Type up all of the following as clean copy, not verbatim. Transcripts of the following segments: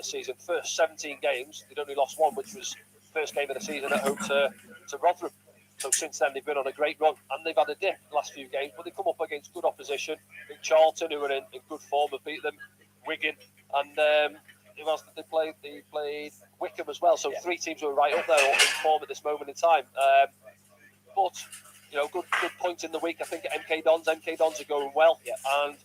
this season. First 17 games, they'd only lost one, which was first game of the season at home to Rotherham. So since then, they've been on a great run, and they've had a dip the last few games, but they come up against good opposition. I think Charlton, who are in good form, have beat them. Wigan, and who else did they play? They played Wickham as well. So 3 teams who are right up there in form at this moment in time. But good point in the week. I think at MK Dons are going well, and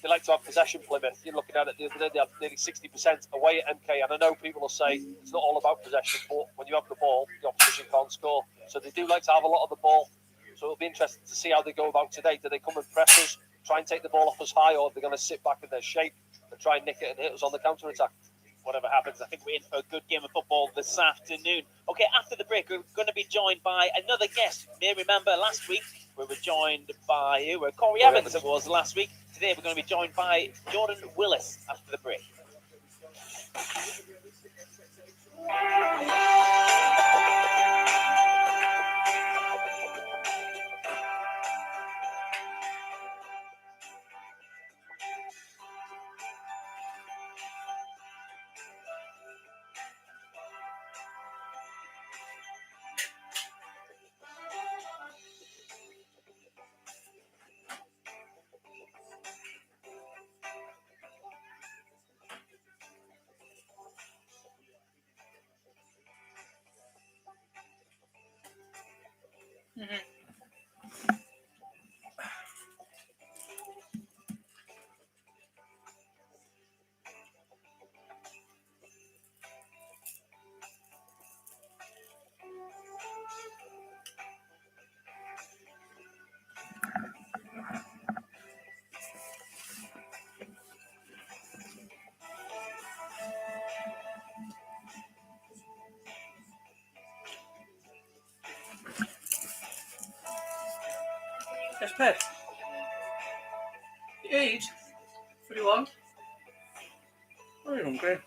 they like to have possession. Plymouth, you're looking at it the other day, they had nearly 60% away at MK, and I know people will say it's not all about possession, but when you have the ball, the opposition can't score. So they do like to have a lot of the ball. So it'll be interesting to see how they go about today. Do they come and press us, try and take the ball off us high, or are they going to sit back in their shape and try and nick it and hit us on the counter attack? Whatever happens, I think we're in for a good game of football this afternoon. Okay, after the break, we're going to be joined by another guest. You may remember last week we were joined by Corey Evans, it was last week. Today we're going to be joined by Jordan Willis after the break. Yes, Pet. You eat? What do you want? Oh, you're hungry.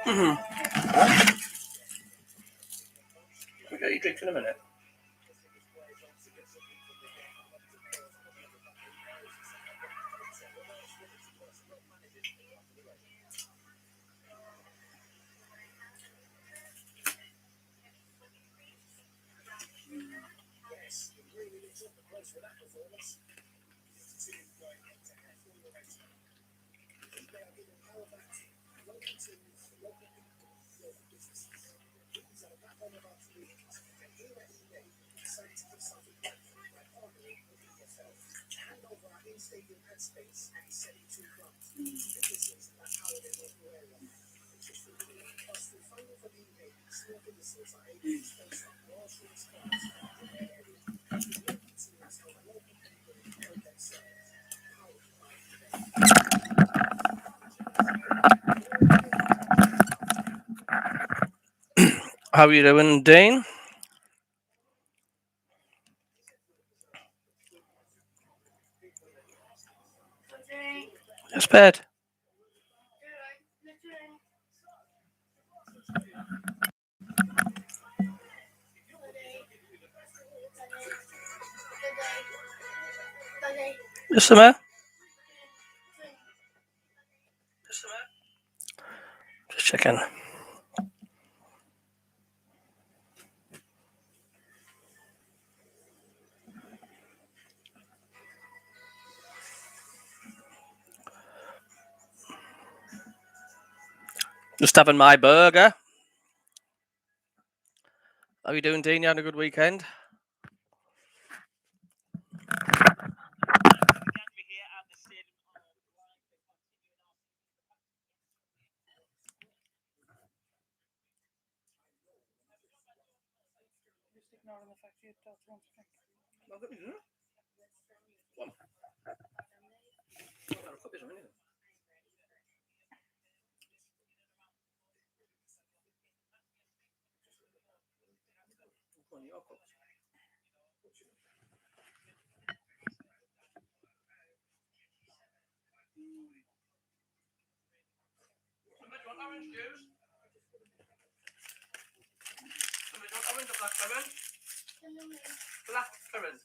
We'll get your drinks in a minute. How are you doing, Dane? Yes, Pet. Yes, sir. Just checking. Just having my burger. How are you doing, Dean? You had a good weekend? Orange juice? Orange or black currant? Black currant.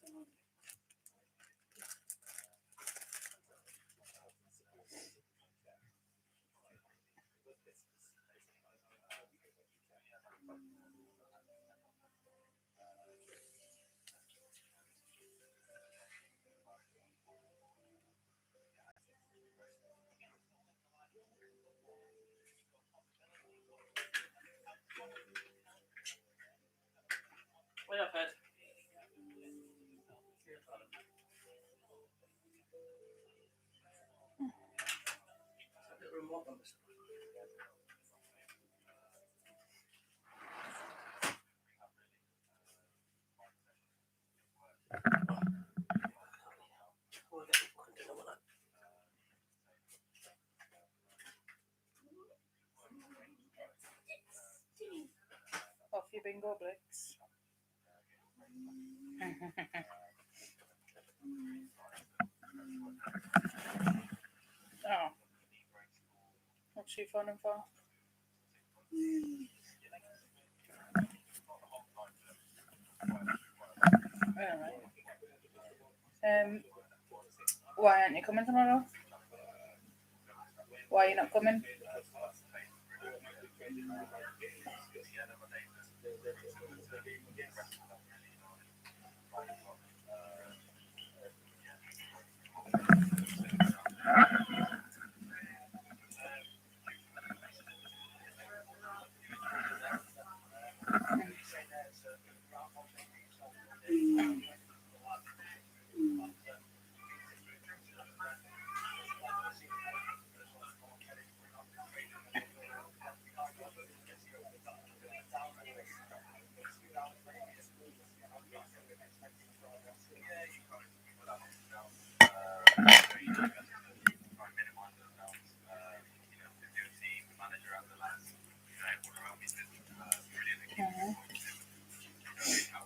Hiya, Ped. A bit remote on this. Off your bingo blitz. Oh. What's she phoning for? Alright. Why aren't you coming tomorrow? Why are you not coming?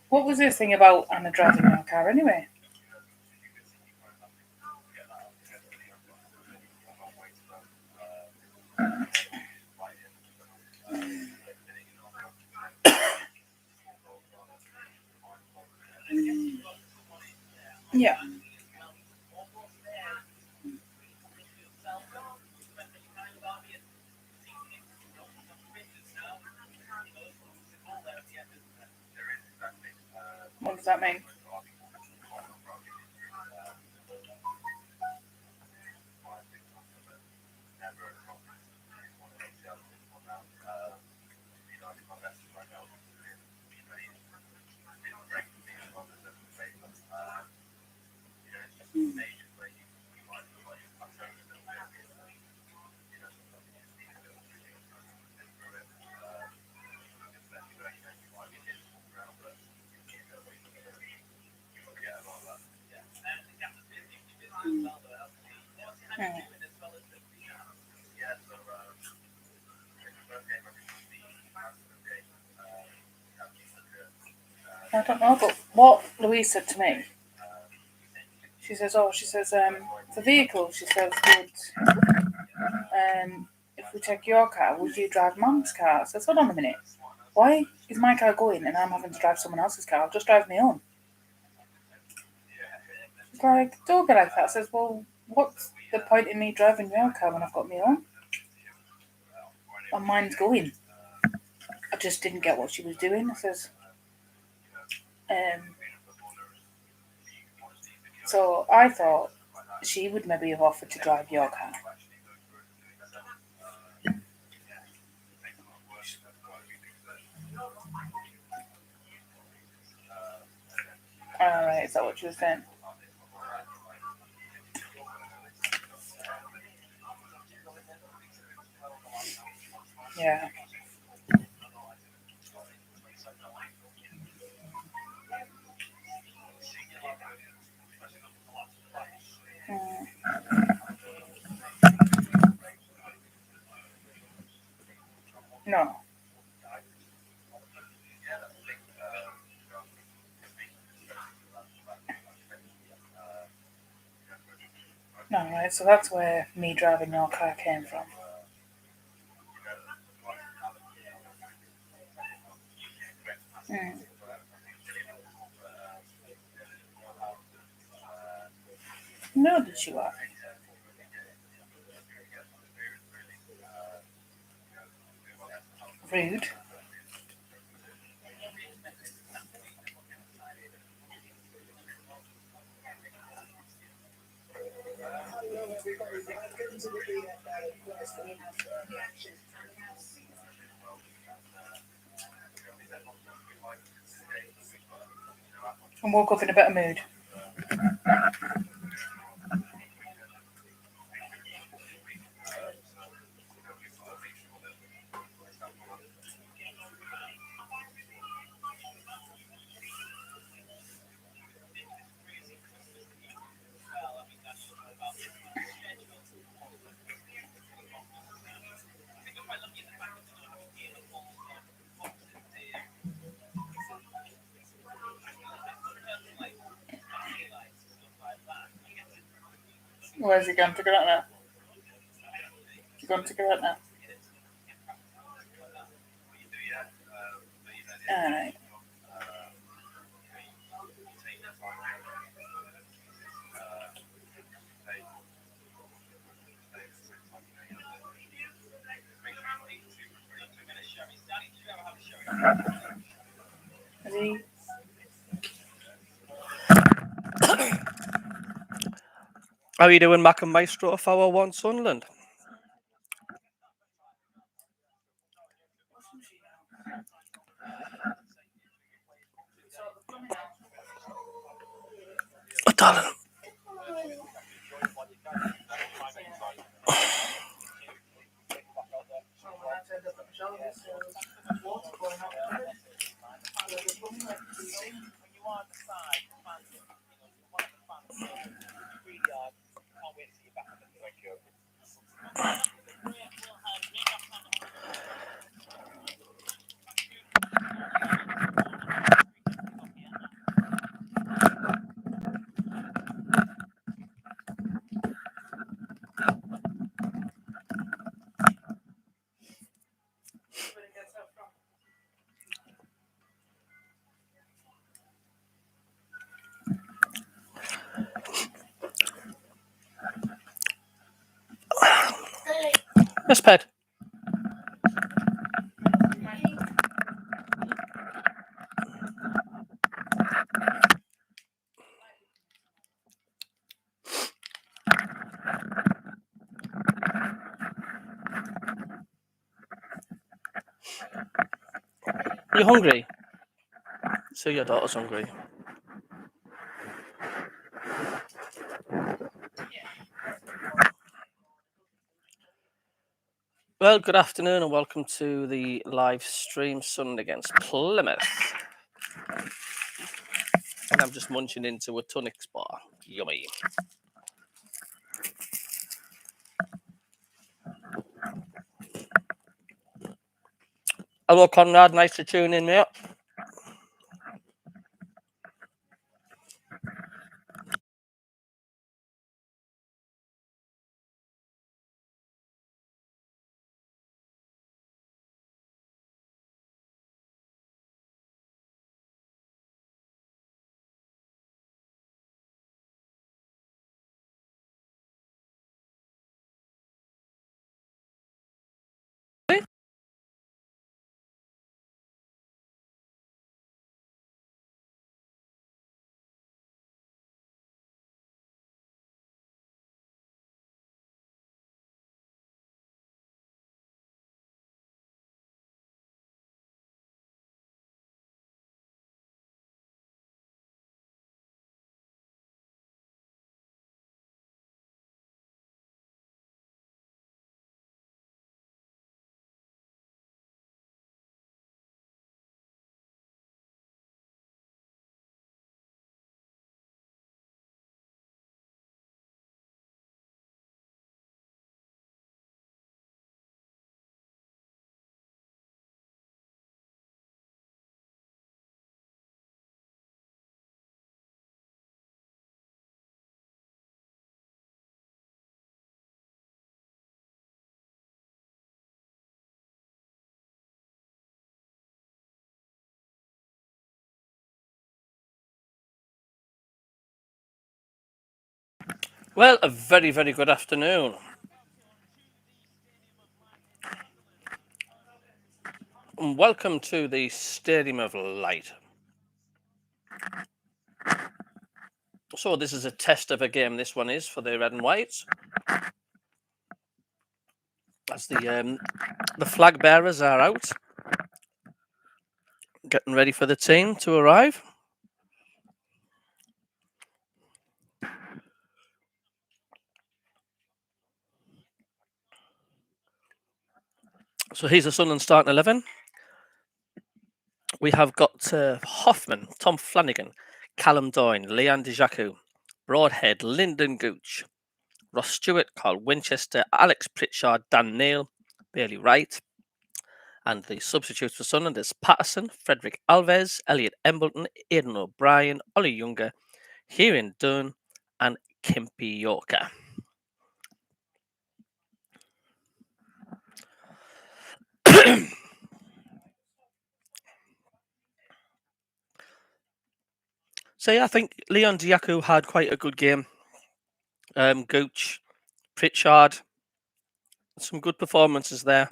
What was this thing about Anna driving our car anyway? Yeah. What does that mean? I don't know, but what Louise said to me, she says, the vehicle, she says, if we take your car, would you drive Mum's car? I says, hold on a minute. Why is my car going and I'm having to drive someone else's car? I'll just drive my own. She's like, don't be like that. I says, well, what's the point in me driving your car when I've got my own? And mine's going. I just didn't get what she was doing. I says, so I thought she would maybe have offered to drive your car. Alright, is that what she was saying? Yeah. No. Alright, so that's where me driving your car came from. No, did she what? Rude. And woke up in a better mood. Where's he going to go out now? He's going to go out now. Alright. Is he? How are you doing, Mac and Maestro of our one Sunderland? Oh, darling. Yes, Ped. You hungry? So your daughter's hungry. Well, good afternoon and welcome to the live stream Sunday against Plymouth. And I'm just munching into a tonic bar. Yummy. Hello, Conrad. Nice to tune in, mate. Well, a very, very good afternoon. And welcome to the Stadium of Light. So this is a test of a game, this one is, for the Red and Whites. As the flag bearers are out. Getting ready for the team to arrive. So here's the Sunderland starting 11. We have got Hoffman, Tom Flanagan, Callum Doyne, Leon Dijaku, Broadhead, Lyndon Gooch, Ross Stewart, Carl Winchester, Alex Pritchard, Dan Neil, Bailey Wright. And the substitutes for Sunderland is Patterson, Frederick Alves, Elliot Embleton, Aidan O'Brien, Ollie Younger, Kieran Dunn, and Kimpy Yorker. So yeah, I think Leon Diaku had quite a good game. Gooch, Pritchard, some good performances there.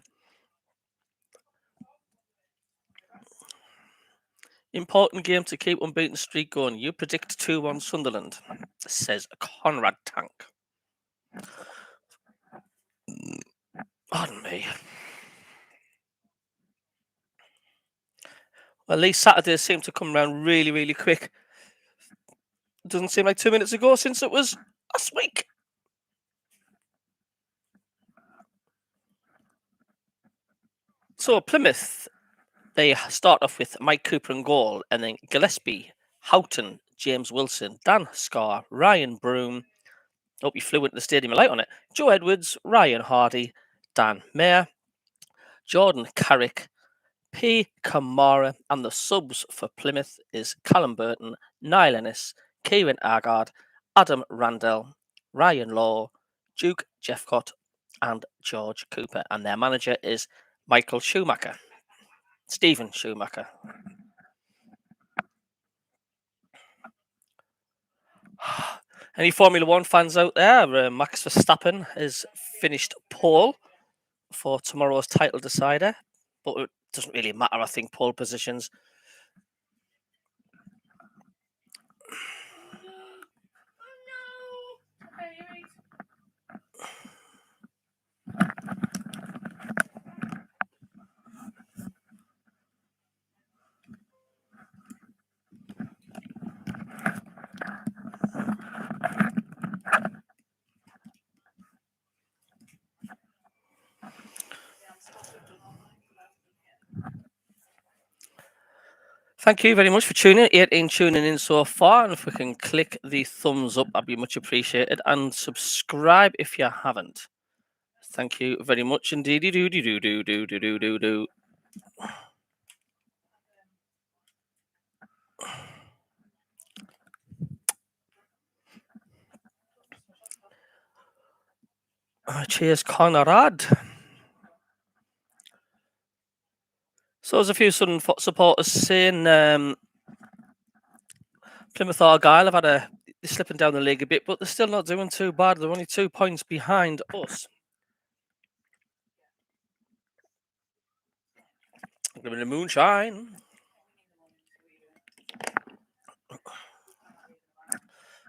Important game to keep unbeaten streak going. You predict 2-1 Sunderland, says Conrad Tank. Pardon me. Well, these Saturdays seem to come around really, really quick. It doesn't seem like 2 minutes ago since it was last week. So Plymouth, they start off with Mike Cooper and goal, and then Gillespie, Houghton, James Wilson, Dan Scarr, Ryan Broom. Hope you flew into the stadium light on it. Joe Edwards, Ryan Hardy, Dan Mayer, Jordan Carrick, P. Kamara, and the subs for Plymouth is Callum Burton, Niall Ennis, Kieran Agard, Adam Randell, Ryan Law, Duke Jeffcott, and George Cooper. And their manager is Michael Schumacher. Stephen Schumacher. Any Formula One fans out there? Max Verstappen has finished pole for tomorrow's title decider, but it doesn't really matter, I think, pole positions. Thank you very much for tuning in. 18 tuning in so far. And if we can click the thumbs up, that'd be much appreciated. And subscribe if you haven't. Thank you very much indeed. Do. Cheers, Conrad. So there's a few Sunderland supporters saying Plymouth Argyle have had they're slipping down the league a bit, but they're still not doing too bad. They're only 2 points behind us. Give me the moonshine.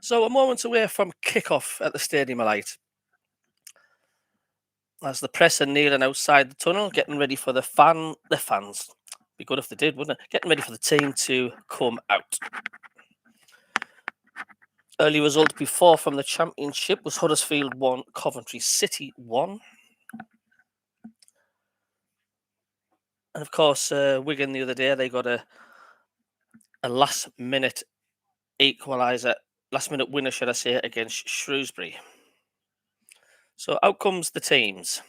So a moment away from kickoff at the Stadium of Light. As the press are kneeling outside the tunnel, getting ready for the fans. Be good if they did, wouldn't it? Getting ready for the team to come out. Early result before from the Championship was Huddersfield 1, Coventry City 1. And of course, Wigan the other day, they got a last-minute equaliser, last-minute winner, should I say, against Shrewsbury. So out comes the teams.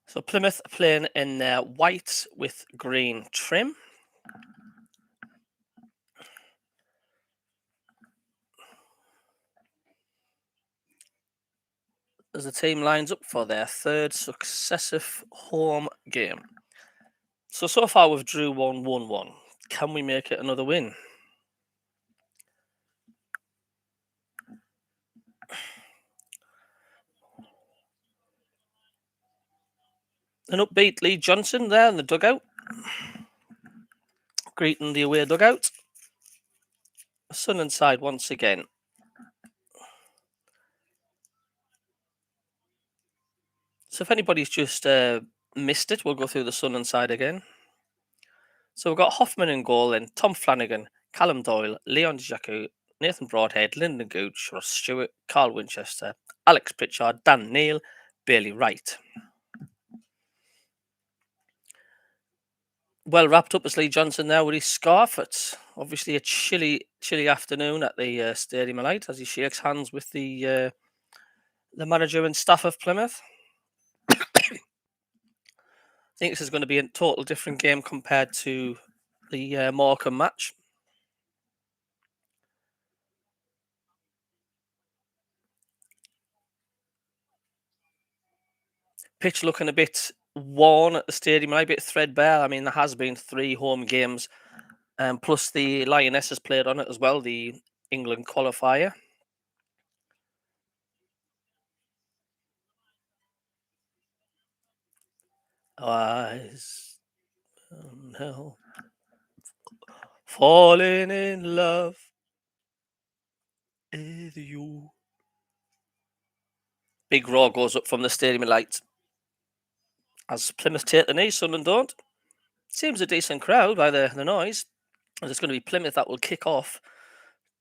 So Plymouth playing in their white with green trim. As the team lines up for their third successive home game. So far we've drew 1-1-1. Can we make it another win? An upbeat Lee Johnson there in the dugout. Greeting the away dugout. Sunderland side once again. So if anybody's just missed it, we'll go through the Sunderland side again. So we've got Hoffman in goal, then Tom Flanagan, Callum Doyle, Leon Jacou, Nathan Broadhead, Lyndon Gooch, Ross Stewart, Carl Winchester, Alex Pritchard, Dan Neil, Bailey Wright. Well wrapped up is Lee Johnson there with his scarf. It's obviously a chilly afternoon at the Stadium of Light as he shakes hands with the manager and staff of Plymouth. I think this is going to be a total different game compared to the Morecambe match. Pitch looking a bit worn at the stadium, a bit threadbare. I mean, there has been 3 home games, plus the Lionesses played on it as well, the England qualifier. Eyes on hell, falling in love with you. Big roar goes up from the Stadium of Light as Plymouth take the knee, Sunderland don't. Seems a decent crowd by the noise. And it's going to be Plymouth that will kick off,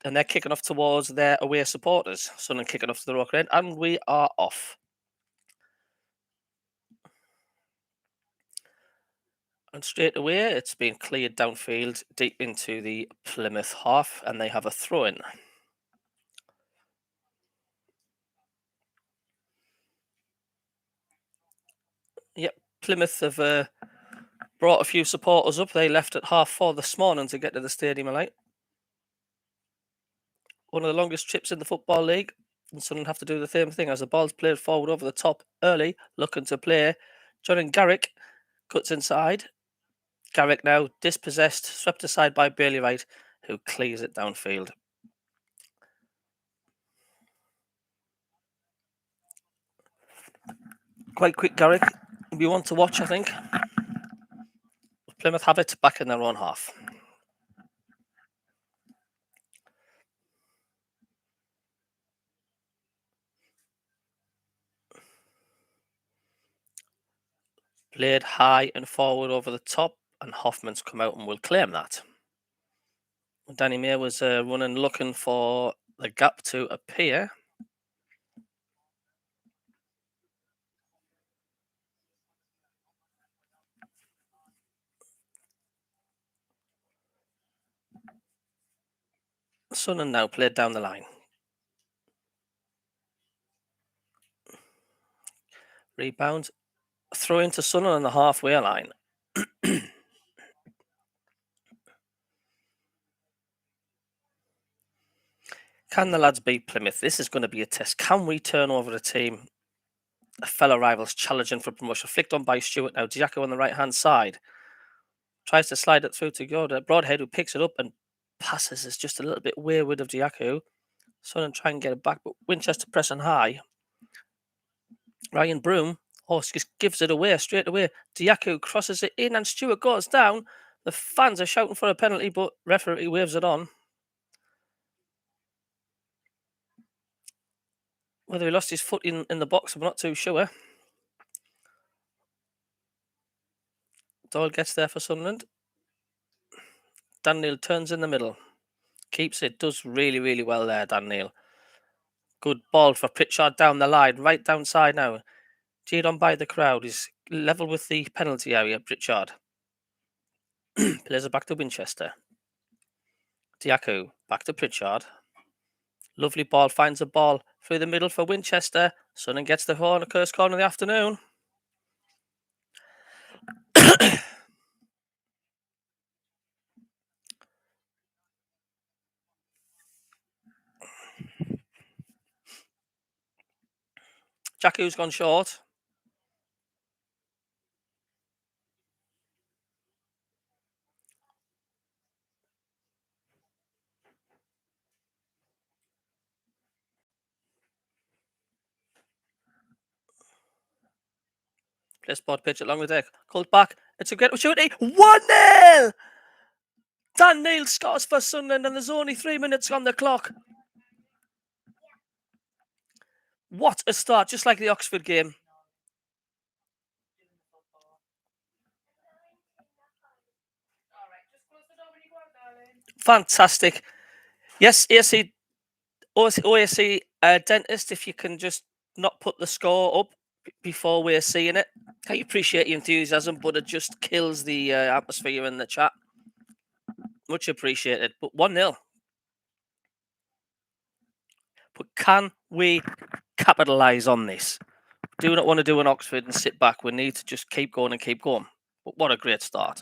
and they're kicking off towards their away supporters. Sunderland kicking off to the Rock End, and we are off. And straight away, it's been cleared downfield deep into the Plymouth half, and they have a throw-in. Yep, Plymouth have brought a few supporters up. They left at 4:30 this morning to get to the Stadium of Light. One of the longest trips in the Football League. And Sunderland have to do the same thing as the ball's played forward over the top early, looking to play. John and Garrick cuts inside. Garrick now dispossessed, swept aside by Bailey Wright, who clears it downfield. Quite quick, Garrick. We want to watch, I think. Plymouth have it back in their own half. Played high and forward over the top, and Hoffman's come out and will claim that. Danny May was running, looking for the gap to appear. Sunderland now played down the line. Rebound. Throw into Sunderland on the halfway line. Can the lads beat Plymouth? This is going to be a test. Can we turn over a team, a fellow rivals challenging for promotion? Flicked on by Stewart now. Diaco on the right-hand side. Tries to slide it through to go to Broadhead, who picks it up and passes. Is just a little bit wayward of Diaco. Sunderland try and get it back, but Winchester pressing high. Ryan Broom, just gives it away straight away. Diaco crosses it in and Stewart goes down. The fans are shouting for a penalty, but referee waves it on. Whether he lost his foot in the box, I'm not too sure. Doyle gets there for Sunderland. Dan Neil turns in the middle. Keeps it. Does really, really well there, Dan Neil. Good ball for Pritchard down the line. Right downside now. Cheered on by the crowd. He's level with the penalty area, Pritchard. Plays it back to Winchester. Diaco back to Pritchard. Lovely ball. Finds a ball through the middle for Winchester. Sunderland gets the first corner of the afternoon. Jacou's gone short. Play spot pitch along the deck. Called back. It's a great opportunity. 1-0! Dan Neil scores for Sunderland and there's only 3 minutes on the clock. What a start, just like the Oxford game. Fantastic. Yes, OAC dentist, if you can just not put the score up before we're seeing it. I appreciate your enthusiasm, but it just kills the atmosphere in the chat. Much appreciated. But 1-0. But can we capitalise on this? Do not want to do an Oxford and sit back. We need to just keep going and keep going. But what a great start.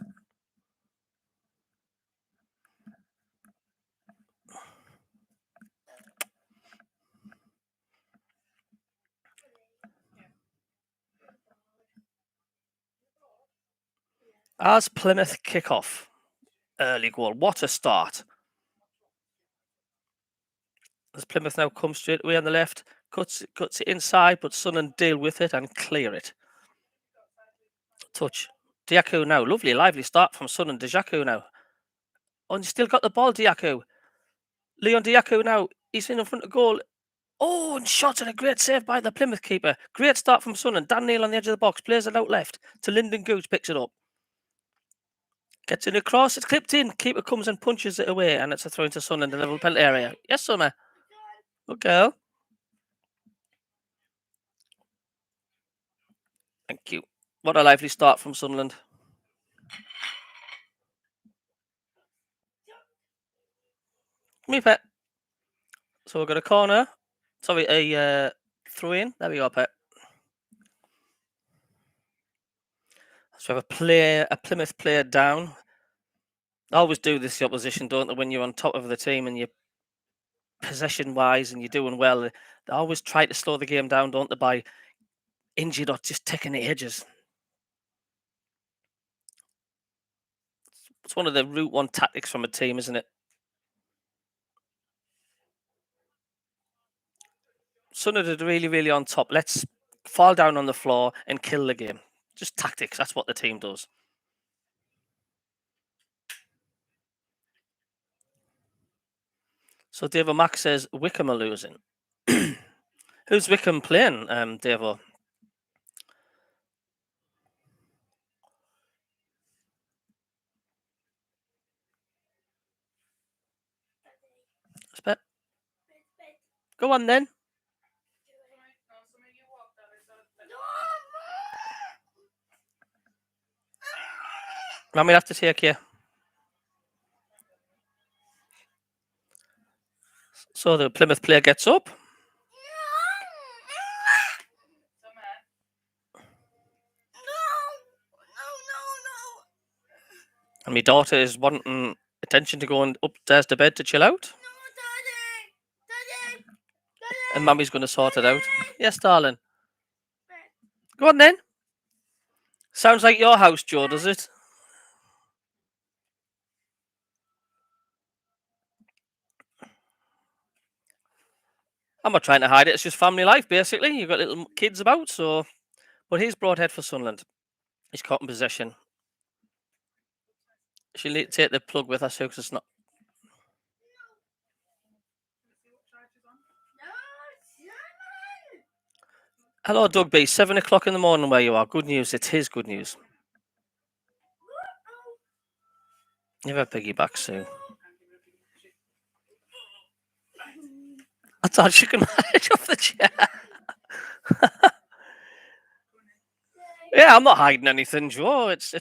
As Plymouth kick off, early goal. What a start. As Plymouth now comes straight away on the left, cuts it inside, but Sunderland deal with it and clear it. Touch. Diaku now. Lovely, lively start from Sunderland. Diaku now. Oh, and you still got the ball, Diaku. Leon Diaku now. He's in front of goal. Oh, and shot and a great save by the Plymouth keeper. Great start from Sunderland. Dan Neal on the edge of the box. Plays it out left to Lyndon Gooch. Picks it up. Gets in across. It's clipped in. Keeper comes and punches it away. And it's a throw into Sunderland in the level penalty area. Yes, Summer. Okay. Thank you. What a lively start from Sunderland. Come here, Pet. So we've got a corner. Sorry, a throw in. There we go, Pet. So we have a Plymouth player down. I always do this, the opposition, don't they? When you're on top of the team and you're possession-wise and you're doing well, they always try to slow the game down, don't they, by injured or just taking the edges. It's one of the route one tactics from a team, isn't it? Sunderland are really, really on top. Let's fall down on the floor and kill the game. Just tactics. That's what the team does. So Davo Mack says Wickham are losing. Who's Wickham playing, Davo? Spet. Go on then. I'm gonna have to take you. So the Plymouth player gets up. And my daughter is wanting attention to go upstairs to bed to chill out. And Mummy's going to sort it out. Yes, darling. Go on then. Sounds like your house, Joe, does it? I'm not trying to hide it. It's just family life, basically. You've got little kids about, so... But he's broadhead for Sunderland. He's caught in possession. She'll need to take the plug with her, so because it's not... Hello, Doug B. 7 o'clock in the morning where you are. Good news. It is good news. You have a piggyback soon. I thought you could manage off the chair. Yeah, I'm not hiding anything, Joe. It's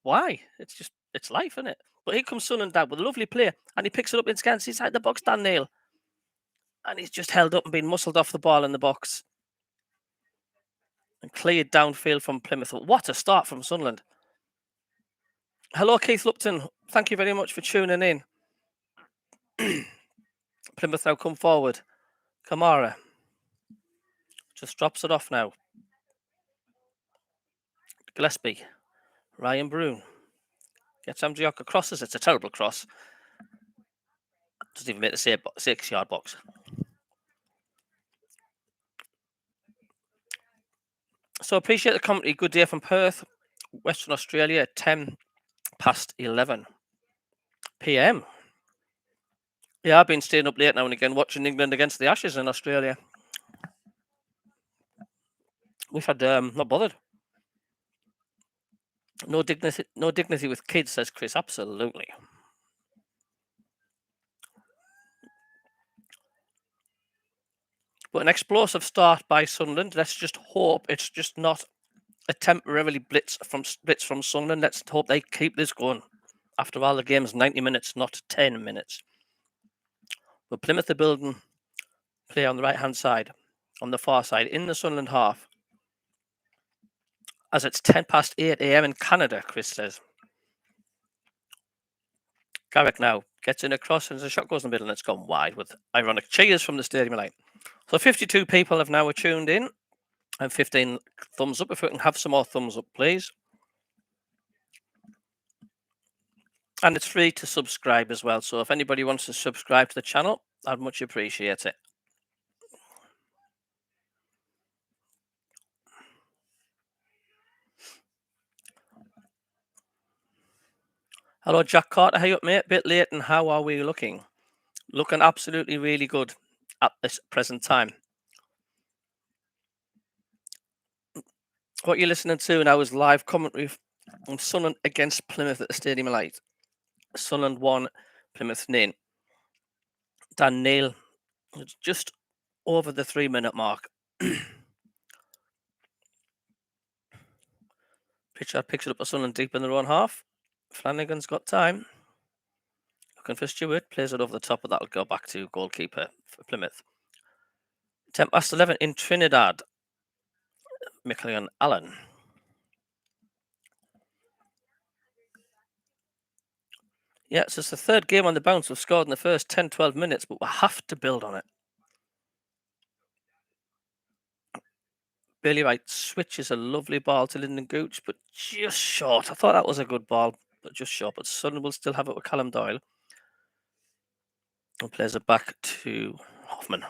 why. It's life, isn't it? But here comes Sunderland down with a lovely play, and he picks it up in scans inside the box, Dan Neal. And he's just held up and been muscled off the ball in the box. And cleared downfield from Plymouth. What a start from Sunderland. Hello, Keith Lupton. Thank you very much for tuning in. Plymouth now come forward. Kamara just drops it off now. Gillespie. Ryan Broom. Gets Amdrioka, crosses. It's a terrible cross. Doesn't even make the 6-yard box. So appreciate the company. Good day from Perth, Western Australia at 11 p.m. Yeah, I've been staying up late now and again watching England against the Ashes in Australia. We've had not bothered. No dignity with kids, says Chris. Absolutely. But an explosive start by Sunderland. Let's just hope it's just not a temporarily blitz from Sunderland. Let's hope they keep this going. After all, the game's 90 minutes, not 10 minutes. But Plymouth are building play on the right-hand side, on the far side, in the Sunderland half. As it's 8:10 a.m. in Canada, Chris says. Garrick now gets in across, and the shot goes in the middle, and it's gone wide with ironic cheers from the stadium line. So 52 people have now tuned in, and 15 thumbs up. If we can have some more thumbs up, please. And it's free to subscribe as well. So if anybody wants to subscribe to the channel, I'd much appreciate it. Hello, Jack Carter. How you up, mate? Bit late, and how are we looking? Looking absolutely really good at this present time. What you're listening to now is live commentary on Sunderland against Plymouth at the Stadium Light. Sunderland 1, Plymouth 0. Dan Neil just over the 3-minute mark. Pritchard picks it up for Sunderland deep in their own half. Flanagan's got time. Looking for Stewart. Plays it over the top, but that'll go back to goalkeeper for Plymouth. 11 in Trinidad. Michael Allen. Yeah, so it's the third game on the bounce. We've scored in the first 10-12 minutes, but we have to build on it. Bailey Wright switches a lovely ball to Lyndon Gooch, but just short. I thought that was a good ball, but just short. But Sunderland will still have it with Callum Doyle. And plays it back to Hoffman.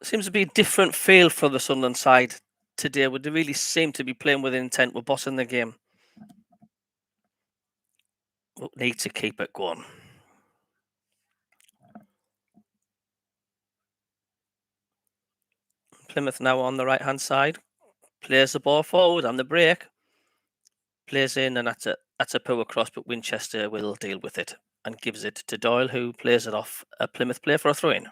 Seems to be a different feel for the Sunderland side today. They really seem to be playing with intent. We're bossing the game. We'll need to keep it going. Plymouth now on the right-hand side. Plays the ball forward on the break. Plays in, and that's a poor cross, but Winchester will deal with it and gives it to Doyle, who plays it off a Plymouth player for a throw-in.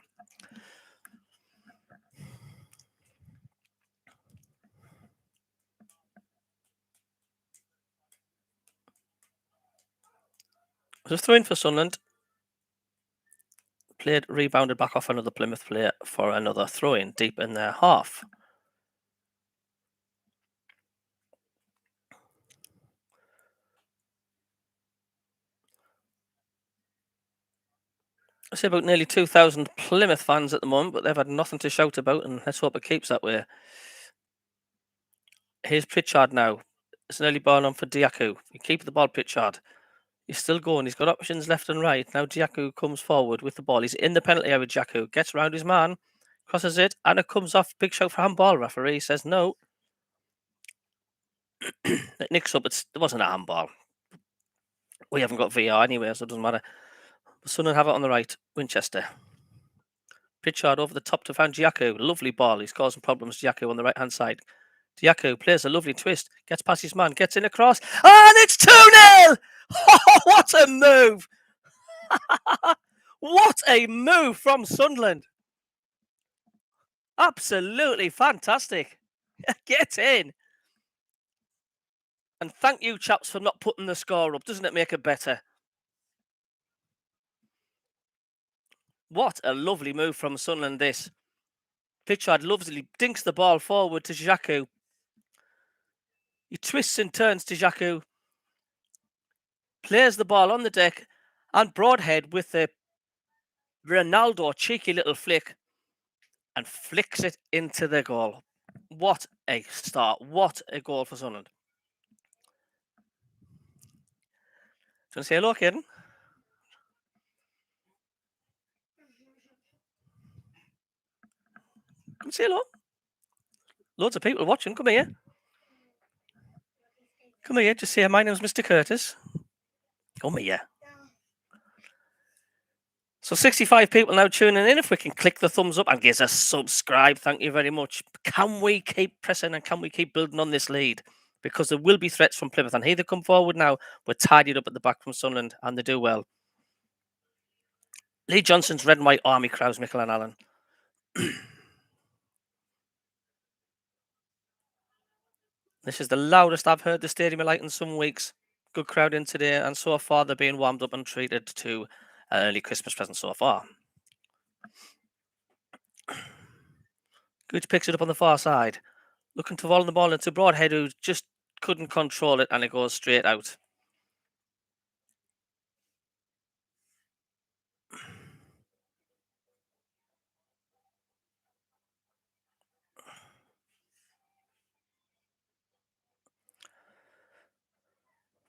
It was a throw-in for Sunderland. Played, rebounded back off another Plymouth player for another throw-in deep in their half. I say about nearly 2,000 Plymouth fans at the moment, but they've had nothing to shout about, and let's hope it keeps that way. Here's Pritchard now. It's an early ball on for Diaku. You keep the ball, Pritchard. He's still going. He's got options left and right. Now Diaku comes forward with the ball. He's in the penalty area, Diaku. Gets around his man. Crosses it. And it comes off. Big shout for handball. Referee says no. It nicks up. It wasn't a handball. We haven't got VR anyway, so it doesn't matter. But Sunderland have it on the right. Winchester. Pritchard over the top to find Diaku. Lovely ball. He's causing problems. Diaku on the right-hand side. Diaku plays a lovely twist. Gets past his man. Gets in across. And it's 2-0! Oh, what a move! What a move from Sunderland! Absolutely fantastic. Get in. And thank you, chaps, for not putting the score up. Doesn't it make it better? What a lovely move from Sunderland, this. Pritchard lovely dinks the ball forward to Diaku. He twists and turns to Diaku. Plays the ball on the deck, and Broadhead with a Ronaldo cheeky little flick and flicks it into the goal. What a start. What a goal for Sunderland. Do you want to say hello, Kieran? Come say hello. Loads of people watching. Come here. Come here. Just say my name's Mr. Curtis. Come here. So 65 people now tuning in. If we can click the thumbs up and give us a subscribe, thank you very much. Can we keep pressing and can we keep building on this lead? because there will be threats from Plymouth. And here they come forward now. We're tidied up at the back from Sunderland, and they do well. Lee Johnson's red and white army crowds Michael and Allen. This is the loudest I've heard the stadium like in some weeks. Good crowd in today, and so far they're being warmed up and treated to an early Christmas present so far. Gooch picks it up on the far side, looking to volley the ball into Broadhead, who just couldn't control it, and it goes straight out.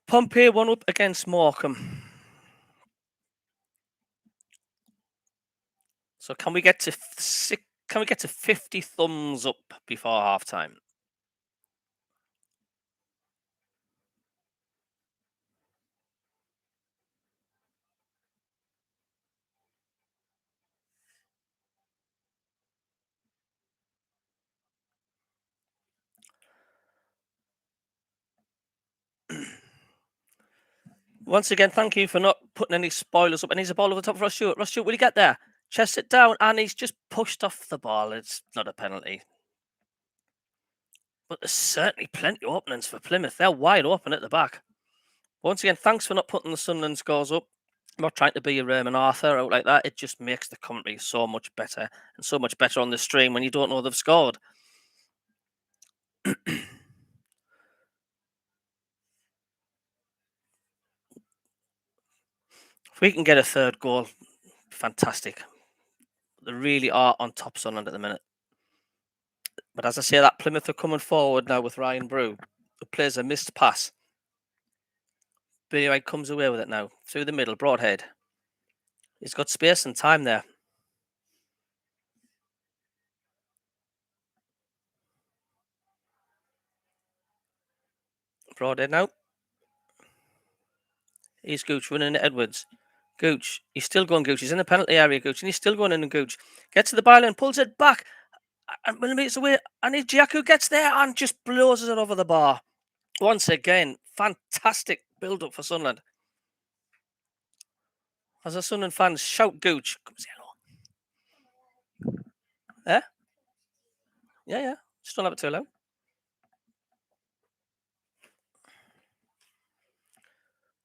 Pompey one up against Morecambe. So can we get to 50 thumbs up before half time? Once again, thank you for not putting any spoilers up. And he's a ball over the top for Ross Stewart. Ross Stewart, will he get there? Chest it down, and he's just pushed off the ball. It's not a penalty. But there's certainly plenty of openings for Plymouth. They're wide open at the back. Once again, thanks for not putting the Sunderland scores up. I'm not trying to be a Raymond Arthur out like that. It just makes the commentary so much better, and so much better on the stream when you don't know they've scored. If we can get a third goal, fantastic. They really are on top Sunderland at the minute. But as I say, that Plymouth are coming forward now with Ryan Brew, who plays a missed pass. Billy Wright comes away with it now, through the middle, Broadhead. He's got space and time there. Broadhead now. He's Gooch running at Edwards. Gooch, he's still going Gooch. He's in the penalty area, Gooch, and he's still going in and Gooch. Gets to the byline, pulls it back, and millimeters away, and Giacu gets there and just blows it over the bar. Once again, fantastic build-up for Sunderland. As the Sunderland fans shout Gooch. Yeah? Yeah. Just don't have it too loud.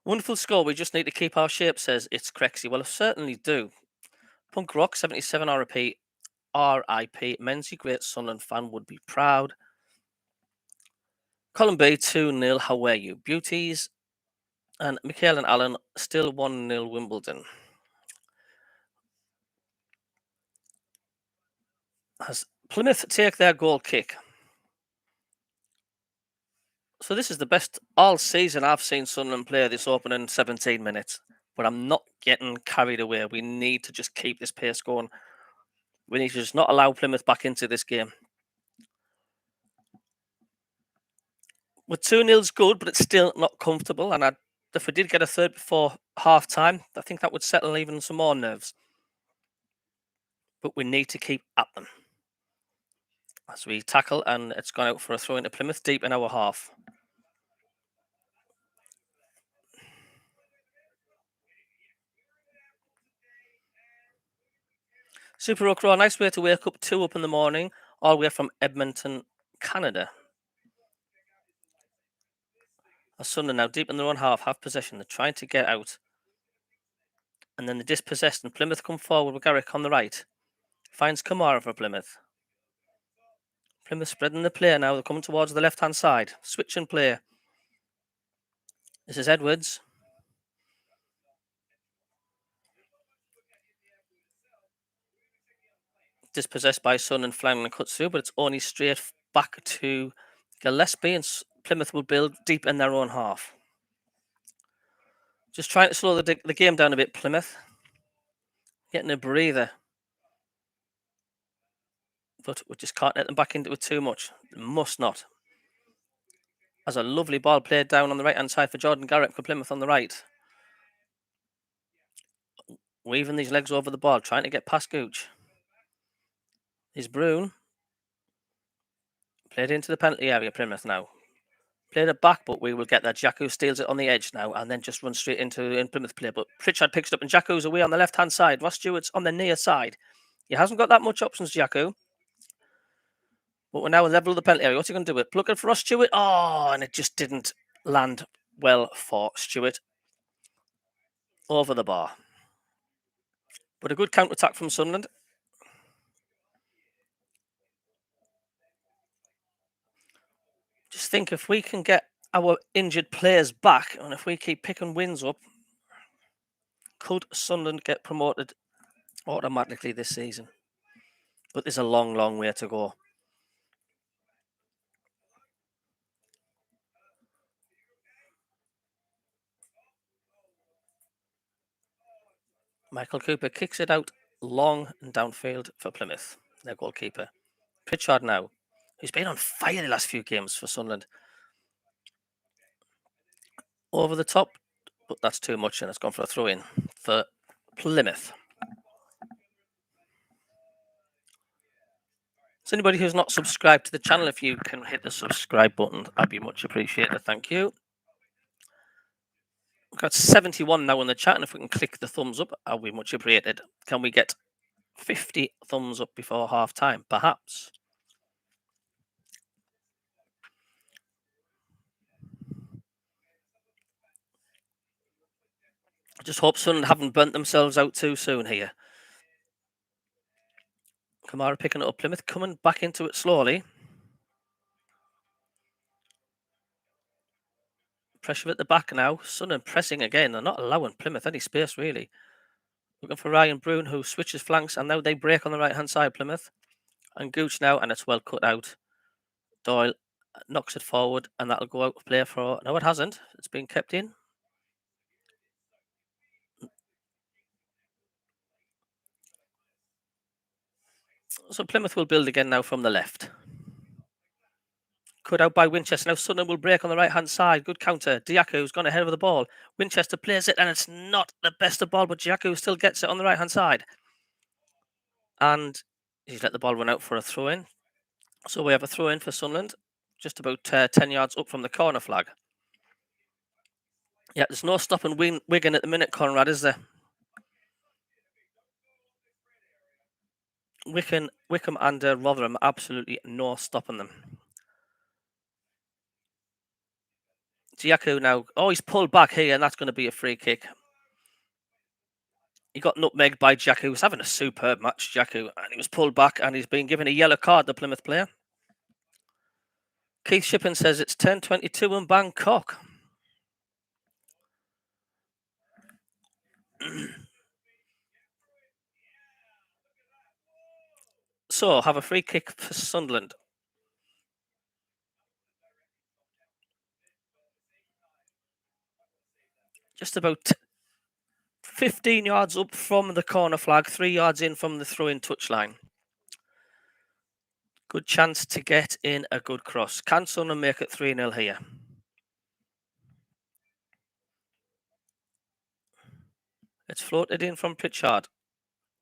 Wonderful score. We just need to keep our shape, says It's Crexy. Well, I certainly do. Punk Rock 77 RIP. RIP. Menzie great Sunderland fan would be proud. Colin B 2-0. How are you? Beauties. And Michael and Allen still 1-0 Wimbledon. As Plymouth take their goal kick. So this is the best all season I've seen Sunderland play this opening 17 minutes. But I'm not getting carried away. We need to just keep this pace going. We need to just not allow Plymouth back into this game. With 2-0's good, but it's still not comfortable. And if we did get a third before half time, I think that would settle even some more nerves. But we need to keep at them. As we tackle, and it's gone out for a throw into Plymouth deep in our half. Super Okra, nice way to wake up, 2 up in the morning, all the way from Edmonton, Canada. A Sunderland now deep in their own half, have possession. They're trying to get out. And then they dispossessed, and Plymouth come forward with Garrick on the right. Finds Kamara for Plymouth. Plymouth spreading the play now. They're coming towards the left-hand side. Switch and play. This is Edwards. Dispossessed by Sun and Flanagan cuts through, but it's only straight back to Gillespie, and Plymouth will build deep in their own half. Just trying to slow the game down a bit, Plymouth. Getting a breather. But we just can't let them back into it too much. Must not. As a lovely ball played down on the right-hand side for Jordan Garrett for Plymouth on the right. Weaving these legs over the ball, trying to get past Gooch. Is Brune. Played into the penalty area, Plymouth now. Played it back, but we will get that. Jacko steals it on the edge now and then just runs straight into in Plymouth play. But Pritchard picks it up and Jacko's away on the left-hand side. Ross Stewart's on the near side. He hasn't got that much options, Jacko. But we're now level of the penalty area. What's he going to do? It pluck it for Ross Stewart. Oh, and it just didn't land well for Stewart. Over the bar. But a good counter-attack from Sunderland. Just think if we can get our injured players back and if we keep picking wins up, could Sunderland get promoted automatically this season? But there's a long, long way to go. Michael Cooper kicks it out long and downfield for Plymouth, their goalkeeper. Pritchard now, who's been on fire the last few games for Sunderland. Over the top, but that's too much and it's gone for a throw-in for Plymouth. So anybody who's not subscribed to the channel, if you can hit the subscribe button, I'd be much appreciated. Thank you. We've got 71 now in the chat, and if we can click the thumbs up, I'll be much appreciated. Can we get 50 thumbs up before half time? Perhaps. I just hope Sunderland haven't burnt themselves out too soon here. Kamara picking it up. Plymouth coming back into it slowly. Pressure at the back now. Sunderland pressing again. They're not allowing Plymouth any space, really. Looking for Ryan Brune, who switches flanks, and now they break on the right-hand side, Plymouth. And Gooch now, and it's well cut out. Doyle knocks it forward, and that'll go out of play for... No, it hasn't. It's been kept in. So Plymouth will build again now from the left. Cut out by Winchester. Now Sunderland will break on the right-hand side. Good counter. Diako's gone ahead of the ball. Winchester plays it, and it's not the best of ball, but Diako still gets it on the right-hand side. And he's let the ball run out for a throw-in. So we have a throw-in for Sunderland, just about 10 yards up from the corner flag. Yeah, there's no stopping Wigan at the minute, Conrad, is there? Wickham and Rotherham, absolutely no stopping them. Diako now. Oh, he's pulled back here, and that's going to be a free kick. He got nutmegged by Jacko. He was having a superb match, Jacko, and he was pulled back, and he's been given a yellow card, the Plymouth player. Keith Shippen says it's 10:22 in Bangkok. So, have a free kick for Sunderland. Just about 15 yards up from the corner flag, 3 yards in from the throw-in touchline. Good chance to get in a good cross. Can Sunderland make it 3-0 here? It's floated in from Pritchard.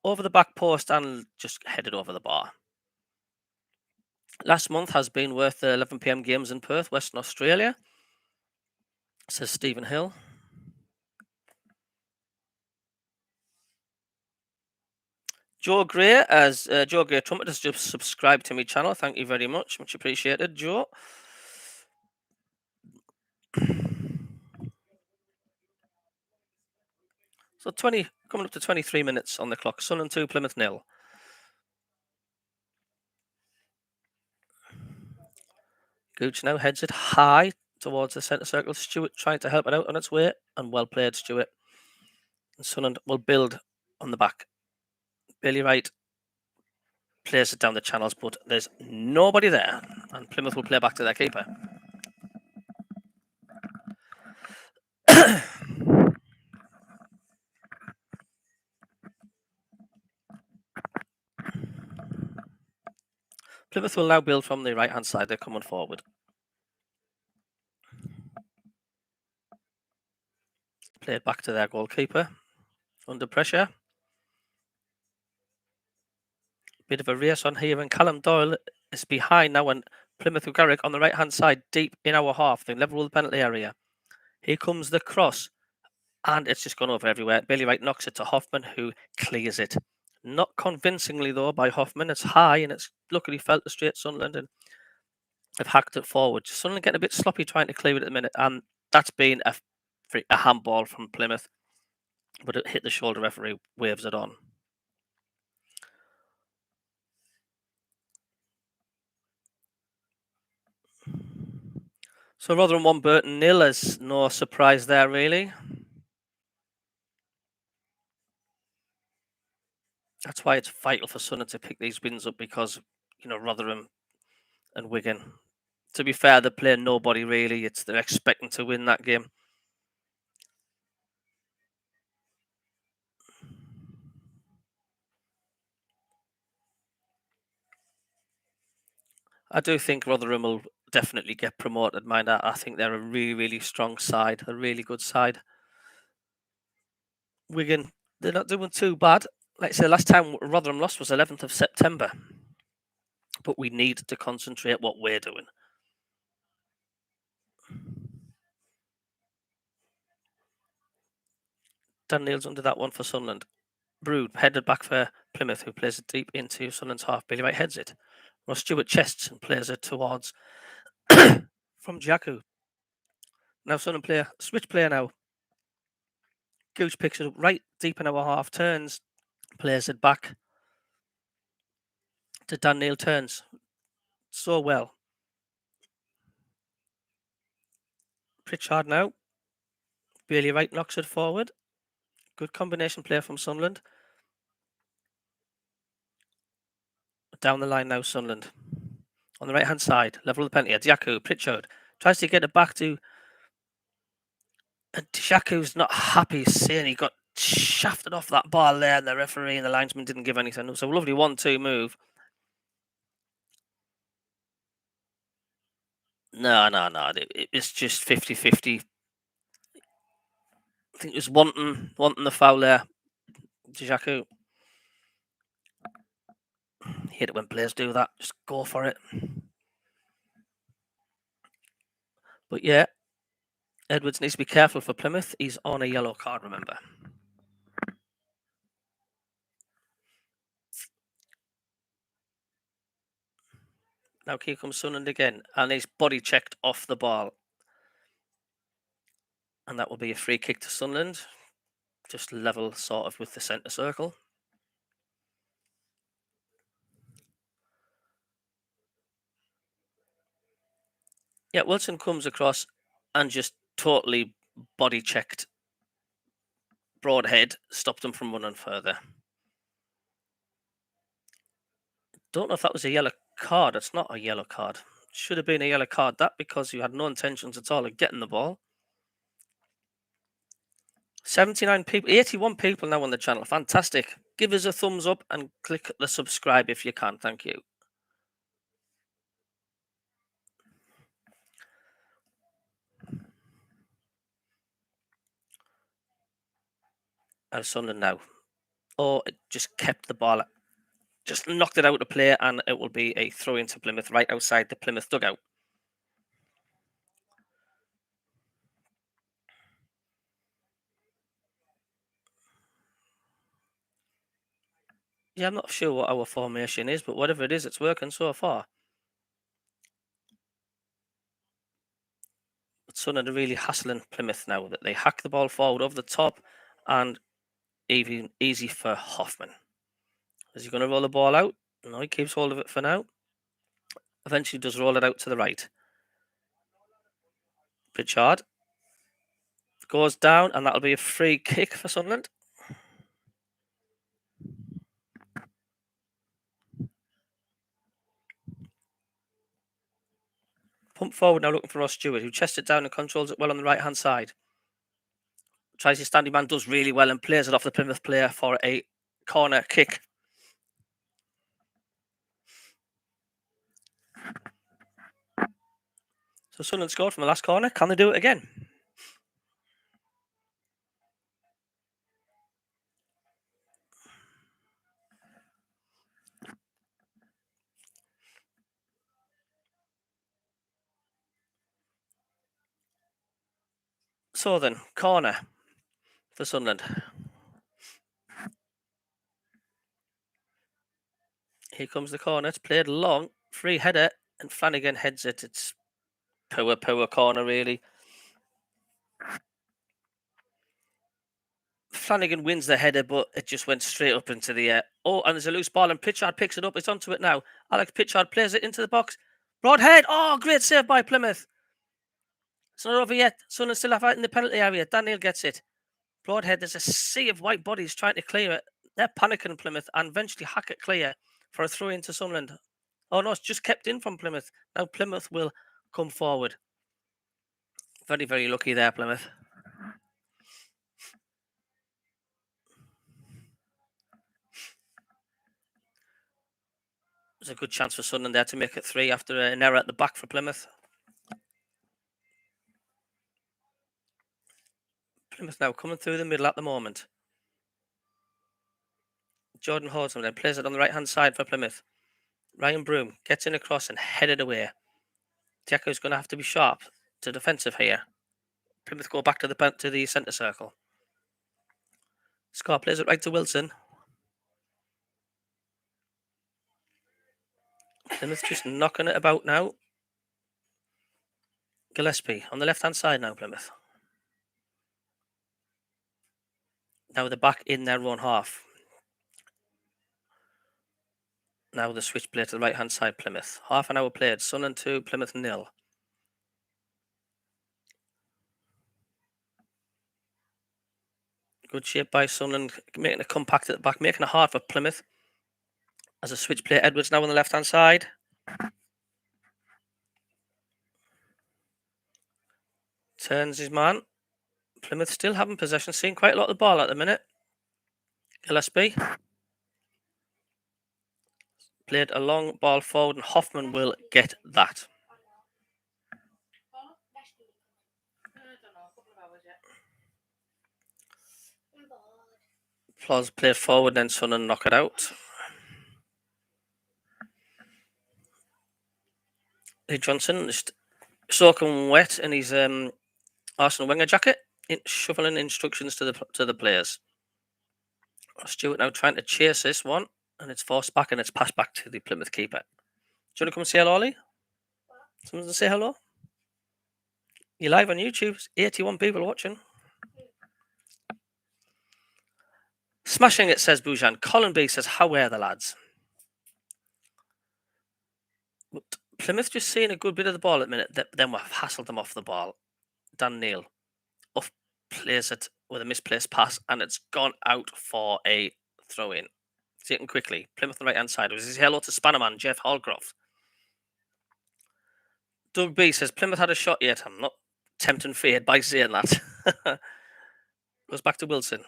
Over the back post and just headed over the bar. Last month has been worth the 11 p.m. games in Perth, Western Australia, says Stephen Hill. Joe Gray, as Joe Gray Trumpet has just subscribed to my channel. Thank you very much. Much appreciated, Joe. So coming up to 23 minutes on the clock. Sunderland 2, Plymouth 0. Gooch now heads it high towards the centre circle. Stewart trying to help it out on its way, and well played, Stewart. And Sunderland will build on the back. Billy Wright plays it down the channels, but there's nobody there, and Plymouth will play back to their keeper. Plymouth will now build from the right-hand side. They're coming forward. Play it back to their goalkeeper. Under pressure. Bit of a race on here, and Callum Doyle is behind now, and Plymouth with Garrick on the right hand side, deep in our half, the level with the penalty area. Here comes the cross, and it's just gone over everywhere. Bailey Wright knocks it to Hoffman, who clears it. Not convincingly, though, by Hoffman. It's high, and it's luckily fell to straight Sunderland, and have hacked it forward. Sunderland getting a bit sloppy trying to clear it at the minute, and that's been a handball from Plymouth, but it hit the shoulder. Referee waves it on. So Rotherham 1, Burton 0. There's no surprise there, really. That's why it's vital for Sunderland to pick these wins up, because Rotherham and Wigan, to be fair, they're playing nobody really. They're expecting to win that game. I do think Rotherham will definitely get promoted. Mind that, I think they're a really, really strong side, a really good side. Wigan, they're not doing too bad. Like I say, last time Rotherham lost was 11th of September. But we need to concentrate what we're doing. Dan Neal's under that one for Sunderland. Brood headed back for Plymouth, who plays it deep into Sunderland's half. Bailey Wright heads it. Ross Stewart chests and plays it towards from Jaku. Now Sunderland player, switch player now. Gooch picks it up right deep in our half, turns, plays it back to Dan Neal, turns so well. Pritchard now. Bailey Wright knocks it forward. Good combination play from Sunderland. Down the line now, Sunderland. On the right hand side, level of the penalty. Jaku, Pritchard tries to get it back to. And Jaku's not happy seeing he got shafted off that ball there, and the referee and the linesman didn't give anything. It was a lovely 1-2 move. No. It's just 50-50. I think it was wanting the foul there. Jaku. Hate it when players do that. Just go for it. But yeah, Edwards needs to be careful for Plymouth. He's on a yellow card, remember. Now here comes Sunderland again, and he's body checked off the ball. And that will be a free kick to Sunderland. Just level sort of with the centre circle. Yeah, Wilson comes across and just totally body checked Broadhead, stopped him from running further. Don't know if that was a yellow card. It's not a yellow card. Should have been a yellow card, that, because you had no intentions at all of getting the ball. 79 people, 81 people now on the channel. Fantastic. Give us a thumbs up and click the subscribe if you can. Thank you. Sunderland now. Oh, it just kept the ball. Just knocked it out of play, and it will be a throw into Plymouth right outside the Plymouth dugout. Yeah, I'm not sure what our formation is, but whatever it is, it's working so far. But Sunderland are really hassling Plymouth now, that they hack the ball forward over the top, and even easy for Hoffman. Is he going to roll the ball out? No, he keeps hold of it for now. Eventually does roll it out to the right. Pritchard goes down, and that'll be a free kick for Sunderland. Pump forward now, looking for Ross Stewart, who chests it down and controls it well on the right hand side. Tries his standing man, does really well, and plays it off the Plymouth player for a corner kick. So Sunderland scored from the last corner. Can they do it again? So then, corner for Sunderland. Here comes the corner. It's played long, free header, and Flanagan heads it. It's poor corner, really. Flanagan wins the header, but it just went straight up into the air. Oh, and there's a loose ball, and Pritchard picks it up. It's onto it now. Alex Pritchard plays it into the box. Broadhead. Oh, great save by Plymouth. It's not over yet. Sunderland still have it in the penalty area. Daniel gets it. Broadhead, there's a sea of white bodies trying to clear it. They're panicking Plymouth and eventually hack it clear for a throw into Sunderland. Oh no, it's just kept in from Plymouth. Now Plymouth will come forward. Very, very lucky there, Plymouth. There's a good chance for Sunderland there to make it 3 after an error at the back for Plymouth. Plymouth now coming through the middle at the moment. Jordan Horton then plays it on the right hand side for Plymouth. Ryan Broom gets in across and headed away. Tieko's going to have to be sharp to defensive here. Plymouth go back to the centre circle. Scar plays it right to Wilson. Plymouth just knocking it about now. Gillespie on the left hand side now, Plymouth. Now they're back in their own half. Now the switch play to the right hand side, Plymouth. Half an hour played. Sunderland 2, Plymouth 0. Good shape by Sunderland, making a compact at the back, making it hard for Plymouth. As a switch play, Edwards now on the left hand side. Turns his man. Plymouth still having possession, seeing quite a lot of the ball at the minute. Gillespie played a long ball forward, and Hoffman will get that. Ploz played forward, then Sunderland knock it out. Lee Johnson is soaking wet in his Arsenal winger jacket, shuffling instructions to the players. Stewart now trying to chase this one, and it's forced back and it's passed back to the Plymouth keeper. Do you want to come and say hello, Ollie? Someone to say hello? You're live on YouTube. 81 people watching. Smashing it, says Bujan. Colin B says, how are the lads? But Plymouth just seeing a good bit of the ball at the minute. Then we've hassled them off the ball. Dan Neal off plays it with a misplaced pass, and it's gone out for a throw in. Taken quickly. Plymouth on the right hand side. It was his hello to Spannerman, Jeff Hallcroft. Doug B says, Plymouth had a shot yet. I'm not tempting fate by saying that. Goes back to Wilson.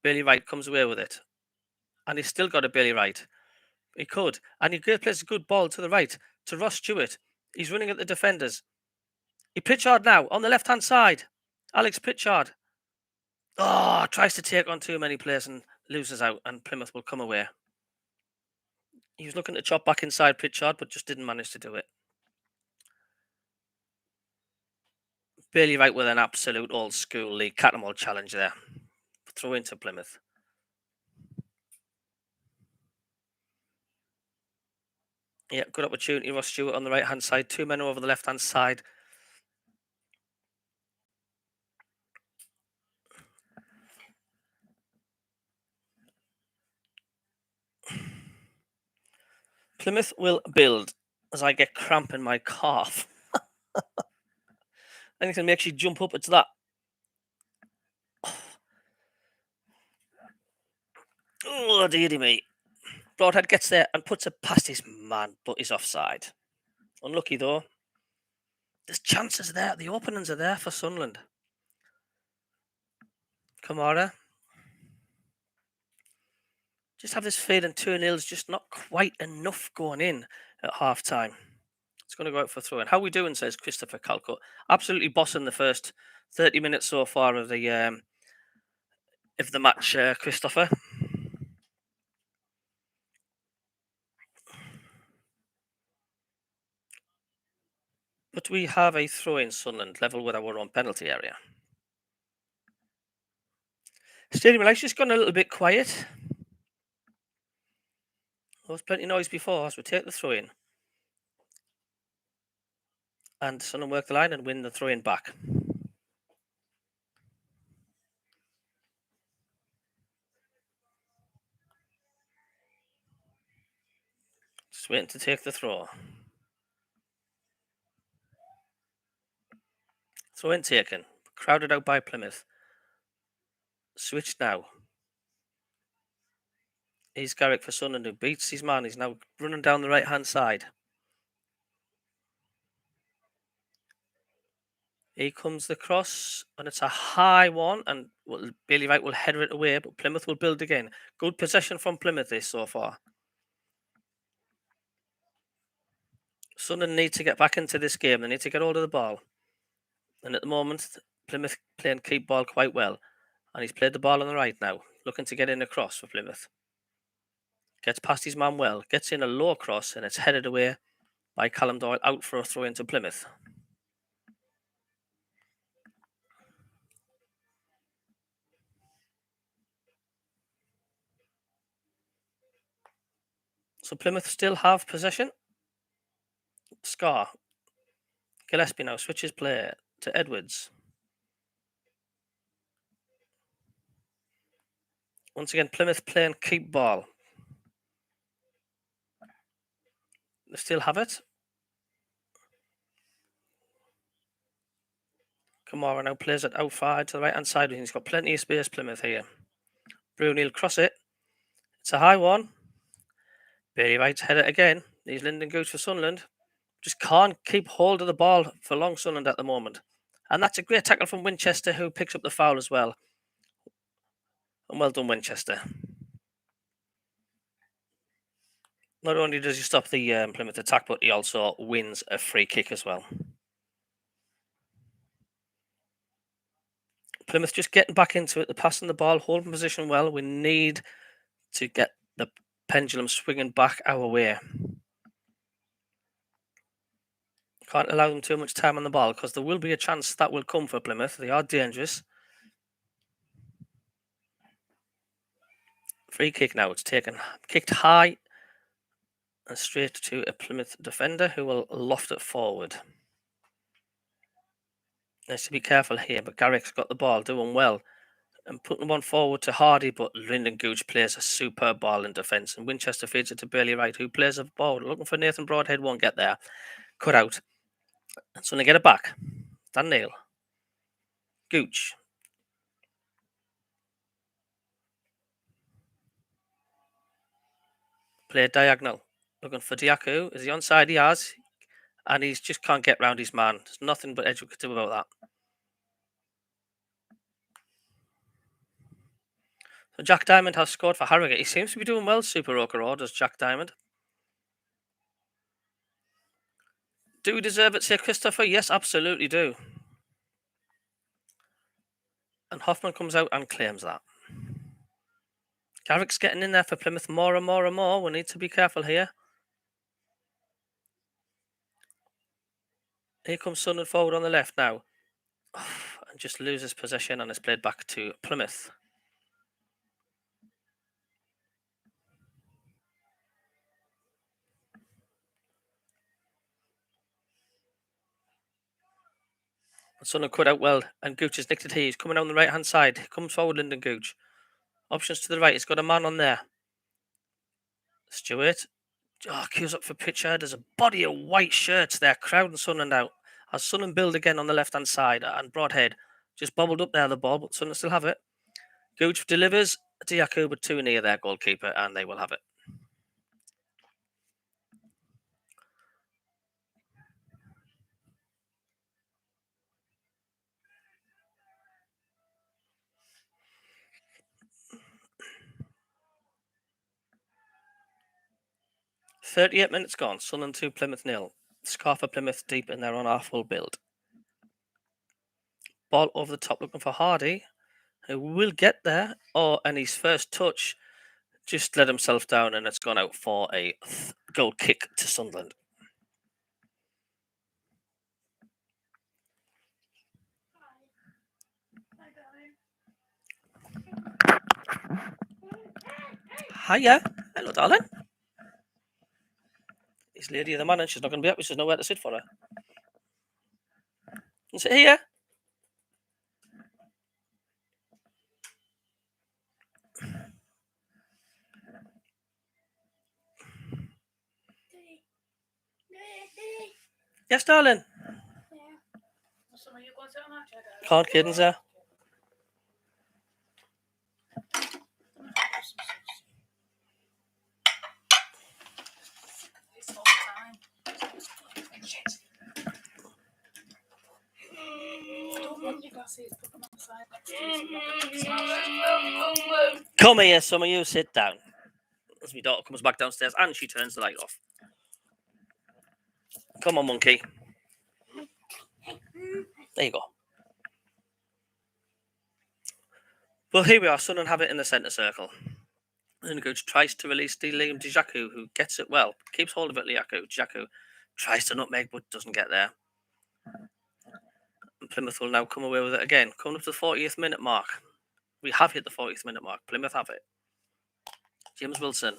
Bailey Wright comes away with it. And he's still got a Bailey Wright. He could. And he plays a good ball to the right to Ross Stewart. He's running at the defenders. Pritchard now on the left-hand side. Alex Pritchard. Oh, tries to take on too many players and loses out, and Plymouth will come away. He was looking to chop back inside Pritchard, but just didn't manage to do it. Bailey Wright with an absolute old school league cat-and-ball challenge there. Throw into Plymouth. Yeah, good opportunity. Ross Stewart on the right-hand side. 2 men over the left-hand side. Plymouth will build as I get cramp in my calf. Anything makes you jump up, it's that. Oh, dearie me. Broadhead gets there and puts it past his man, but he's offside. Unlucky though. There's chances there. The openings are there for Sunderland. Kamara. Just have this feeling 2-0 is just not quite enough going in at half time. It's going to go out for throw in. How we doing, says Christopher Calcutt. Absolutely bossing the first 30 minutes so far of the match, Christopher. But do we have a throw in Sunderland level with our own penalty area? Stadium lights just gone a little bit quiet. There was plenty of noise before as we take the throw in. And Sunderland work the line and win the throw in back. Just waiting to take the throw. Throw in taken. Crowded out by Plymouth. Switch now. Here's Garrick for Sunderland who beats his man. He's now running down the right hand side. Here comes the cross, and it's a high one, and Bailey Wright will header it away, but Plymouth will build again. Good possession from Plymouth this so far. Sunderland need to get back into this game. They need to get hold of the ball. And at the moment, Plymouth playing keep ball quite well. And he's played the ball on the right now, looking to get in across for Plymouth. Gets past his man well, gets in a low cross, and it's headed away by Callum Doyle out for a throw into Plymouth. So Plymouth still have possession. Scar. Gillespie now switches play to Edwards. Once again, Plymouth playing keep ball. They still have it. Kamara now plays it out wide to the right hand side. He's got plenty of space, Plymouth here. Bruni will cross it. It's a high one. Bailey Wright's head it again. He's Lyndon Gooch for Sunderland. Just can't keep hold of the ball for long Sunderland at the moment. And that's a great tackle from Winchester, who picks up the foul as well. And well done, Winchester. Not only does he stop the Plymouth attack, but he also wins a free kick as well. Plymouth just getting back into it. They're passing the ball, holding position well. We need to get the pendulum swinging back our way. Can't allow them too much time on the ball because there will be a chance that will come for Plymouth. They are dangerous. Free kick now. It's taken, kicked high and straight to a Plymouth defender who will loft it forward. Nice to be careful here, but Garrick's got the ball, doing well. And putting one forward to Hardy, but Lyndon Gooch plays a superb ball in defence. And Winchester feeds it to Bailey Wright, who plays a ball. Looking for Nathan Broadhead, won't get there. Cut out. And so they get it back. Dan Neil. Gooch. Play diagonal. Looking for Diaku. Is he onside? He has. And he just can't get round his man. There's nothing but Edgewood could do about that. So Jack Diamond has scored for Harrogate. He seems to be doing well, Super Okoro, does Jack Diamond. Do we deserve it, say Christopher? Yes, absolutely do. And Hoffman comes out and claims that. Garrick's getting in there for Plymouth more and more and more. We need to be careful here. Here comes Sunderland forward on the left now. And just loses possession and is played back to Plymouth. Sunderland cut out well, and Gooch has nicked it here. He's coming down the right hand side. Here comes forward Lyndon Gooch. Options to the right. He's got a man on there. Stewart. Queues up for Pitcher. There's a body of white shirts there, crowding Sunderland out. As Sunderland build again on the left hand side, and Broadhead just bobbled up there the ball, but Sunderland still have it. Gooch delivers. Diaku, but too near their goalkeeper, and they will have it. "38 minutes gone. Sunderland 2, Plymouth 0. Scar for Plymouth deep in their own half full build. Ball over the top, looking for Hardy, who will get there. And his first touch just let himself down, and it's gone out for a goal kick to Sunderland. Hiya. Hello, darling. This lady of the man, and she's not going to be up. There's nowhere to sit for her. You sit here. Yes, darling. Can't kidding, sir. Come here, some of you. Sit down. As my daughter comes back downstairs and she turns the light off. Come on, monkey. There you go. Well, here we are. Sunderland have it in the centre circle. And Gooch tries to release Liam Dijaku, who gets it well. Keeps hold of it, Dijaku tries to nutmeg, but doesn't get there. And Plymouth will now come away with it again. Coming up to the 40th minute mark. We have hit the 40th minute mark. Plymouth have it. James Wilson.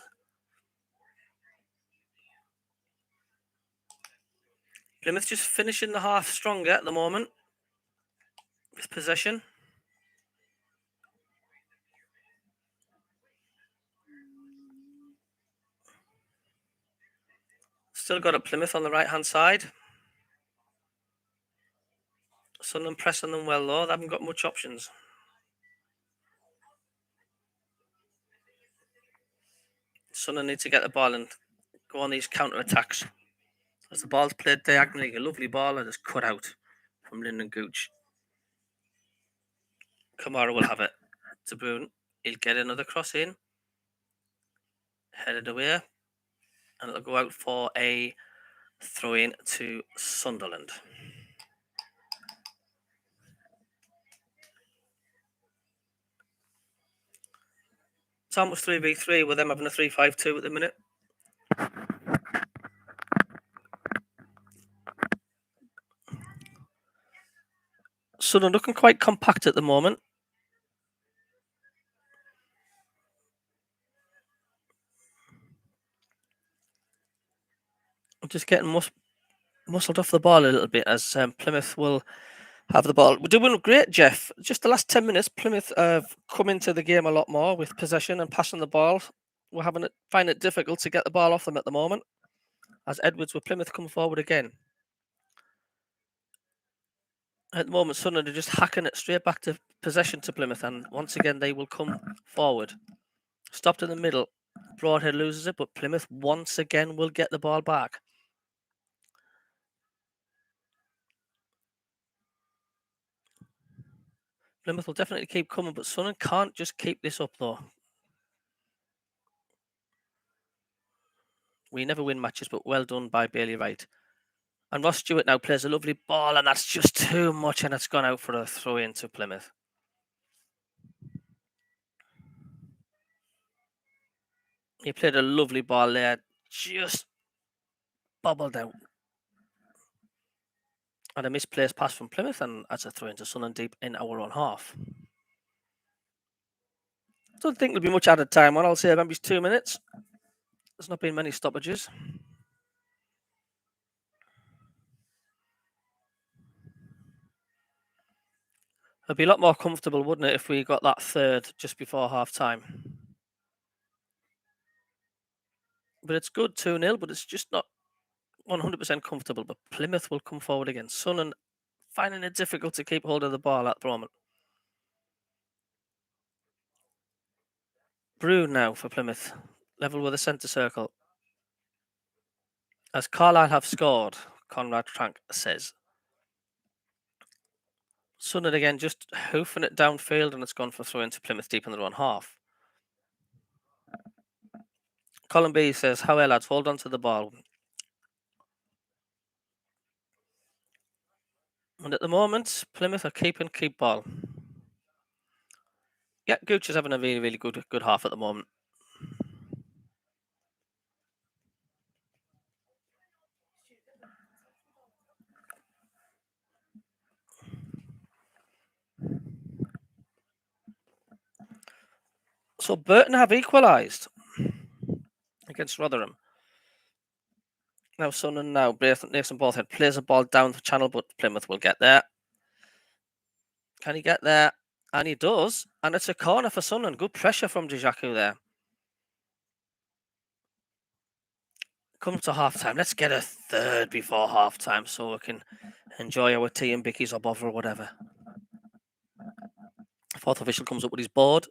Plymouth just finishing the half stronger at the moment. With possession. Still got a Plymouth on the right-hand side. Sunderland pressing them well, though. They haven't got much options. Sunderland need to get the ball and go on these counter-attacks. As the ball's played diagonally, a lovely ball and is cut out from Lyndon Gooch. Kamara will have it. De Bruyne, he'll get another cross in. Headed away. And it'll go out for a throw-in to Sunderland. It's almost 3v3 with them having a 3-5-2 at the minute. Sunderland looking quite compact at the moment. Just getting muscled off the ball a little bit as Plymouth will have the ball. We're doing great, Jeff. Just the last 10 minutes, Plymouth have come into the game a lot more with possession and passing the ball. We're finding it difficult to get the ball off them at the moment. As Edwards with Plymouth come forward again. At the moment, Sunderland are just hacking it straight back to possession to Plymouth, and once again they will come forward. Stopped in the middle. Broadhead loses it, but Plymouth once again will get the ball back. Plymouth will definitely keep coming, but Sunderland can't just keep this up, though. We never win matches, but well done by Bailey Wright. And Ross Stewart now plays a lovely ball, and that's just too much, and it's gone out for a throw-in to Plymouth. He played a lovely ball there, just bobbled out. And a misplaced pass from Plymouth, and that's a throw into Sunderland deep in our own half. Don't think there'll be much added time on. I'll say maybe it's 2 minutes. There's not been many stoppages. It'd be a lot more comfortable, wouldn't it, if we got that third just before half time? But it's good 2-0, but it's just not 100% comfortable. But Plymouth will come forward again. Sunderland finding it difficult to keep hold of the ball at the moment. Brune now for Plymouth. Level with the centre circle. As Carlisle have scored, Conrad Trank says. Sunderland again just hoofing it downfield, and it's gone for throw into Plymouth deep in their own half. Colin B says, how well, lads, hold on to the ball. And at the moment, Plymouth are keep ball. Yeah, Gooch is having a really, really good half at the moment. So Burton have equalised. against Rotherham. Now Sunderland now. Nathan Borthhead plays the ball down the channel, but Plymouth will get there. Can he get there? And he does. And it's a corner for Sunderland. Good pressure from Djaku there. Come to half time. Let's get a third before half time so we can enjoy our tea and bickies or bother or whatever. Fourth official comes up with his board.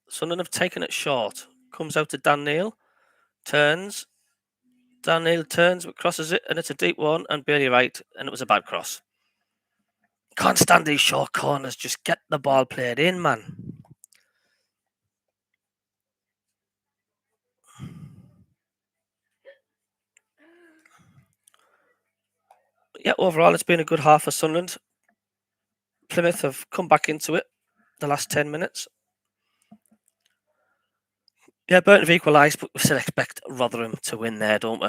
Sunderland have taken it short. Comes out to Dan Neil. Turns. Dan Neil turns, but crosses it, and it's a deep one, and barely right, and it was a bad cross. Can't stand these short corners. Just get the ball played in, man. Yeah, overall, it's been a good half for Sunderland. Plymouth have come back into it the last 10 minutes. Yeah, Burton have equalised, but we still expect Rotherham to win there, don't we?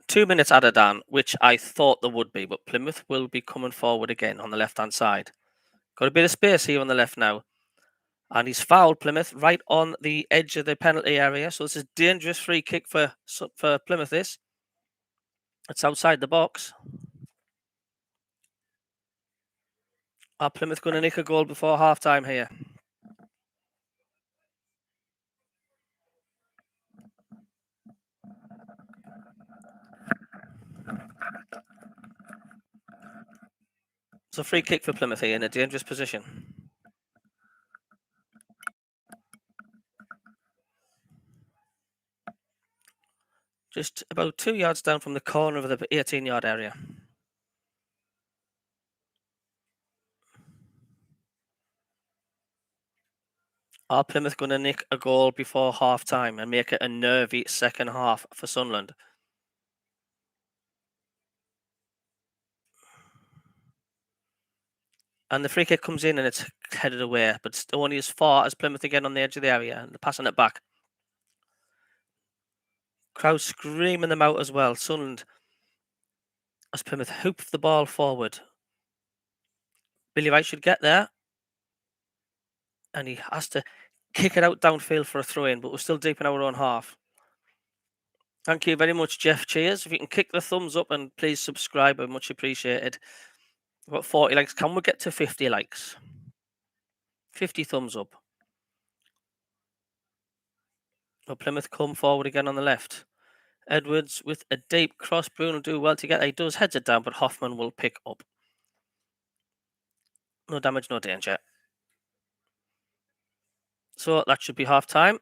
Two minutes added on, which I thought there would be, but Plymouth will be coming forward again on the left-hand side. Got a bit of space here on the left now. And he's fouled Plymouth right on the edge of the penalty area. So this is a dangerous free kick for Plymouth, this. It's outside the box. Are Plymouth going to nick a goal before half-time here? It's a free kick for Plymouth here in a dangerous position. Just about 2 yards down from the corner of the 18-yard area. Are Plymouth going to nick a goal before half-time and make it a nervy second half for Sunderland? And the free kick comes in and it's headed away, but it's only as far as Plymouth again on the edge of the area, and they're passing it back. Crowd screaming them out as well. Sunderland, as Plymouth hoop the ball forward. Billy Wright should get there, and he has to kick it out downfield for a throw-in, but we're still deep in our own half. Thank you very much, Jeff. Cheers. If you can kick the thumbs up and please subscribe, I'm much appreciated. We've got 40 likes. Can we get to 50 likes? 50 thumbs up. Will Plymouth come forward again on the left? Edwards with a deep cross. Bruno will do well to get there. He does, heads it down, but Hoffman will pick up. No damage, no danger. So that should be half-time.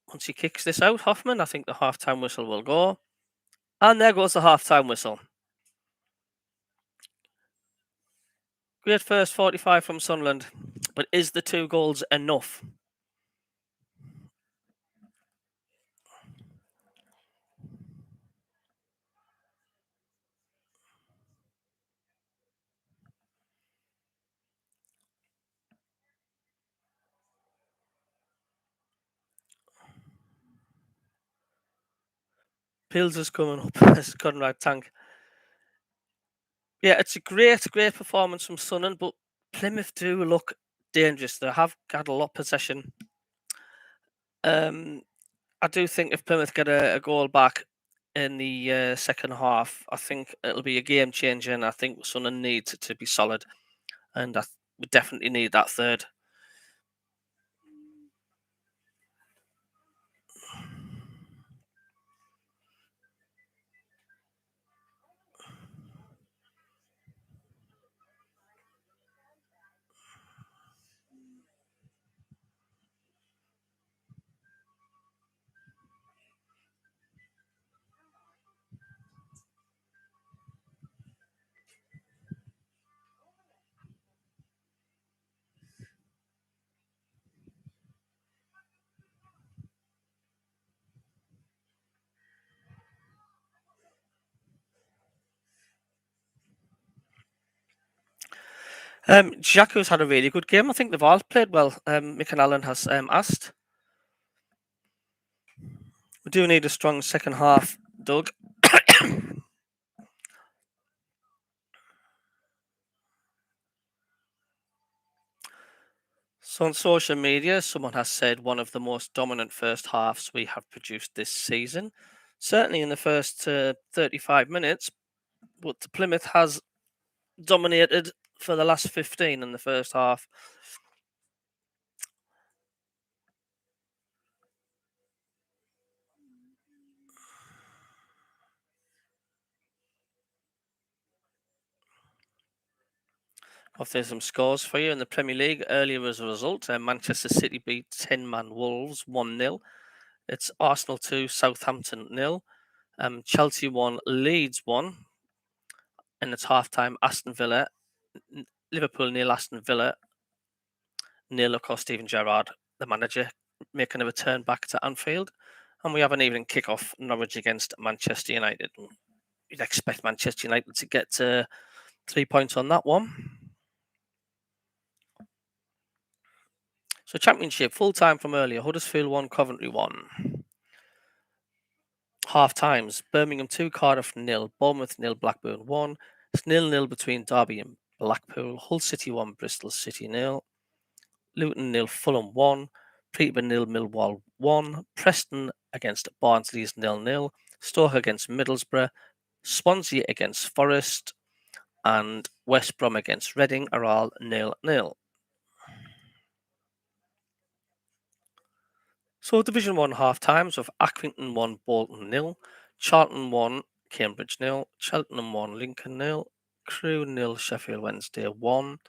Once he kicks this out, Hoffman, I think the half-time whistle will go. And there goes the half-time whistle. Great first 45 from Sunderland. But is the 2 goals enough? Pills is coming up as Conrad Tank. Yeah, it's a great performance from Sunderland, but Plymouth do look dangerous. They have had a lot of possession. I do think if Plymouth get a goal back in the second half, I think it'll be a game changer, and I think Sunderland need to be solid, and we definitely need that third. Jaco's had a really good game. I think they've all played well. Mick and Allen has asked. We do need a strong second half, Doug. So on social media, someone has said one of the most dominant first halves we have produced this season. Certainly in the first 35 minutes, but Plymouth has dominated for the last 15 in the first half. If there's some scores for you in the Premier League earlier as a result, Manchester City beat 10-man Wolves 1-0. It's Arsenal 2, Southampton 0. Chelsea 1, Leeds 1. And it's half-time, Aston Villa, Liverpool 0, Aston Villa 0. Of course, Steven Gerrard, the manager, making a return back to Anfield. And we have an evening kick-off, Norwich against Manchester United. You'd expect Manchester United to get 3 points on that one. So Championship, full time from earlier, Huddersfield 1, Coventry 1. Half times, Birmingham 2, Cardiff 0, Bournemouth 0, Blackburn 1. It's 0-0 between Derby and Blackpool, Hull City 1, Bristol City 0. Luton 0, Fulham 1. Peterborough 0, Millwall 1. Preston against Barnsley's 0-0. Stoke against Middlesbrough. Swansea against Forest. And West Brom against Reading are all 0-0. So Division 1 half times of Accrington 1, Bolton 0, Charlton 1, Cambridge 0, Cheltenham 1, Lincoln 0, Crewe 0, Sheffield Wednesday 1,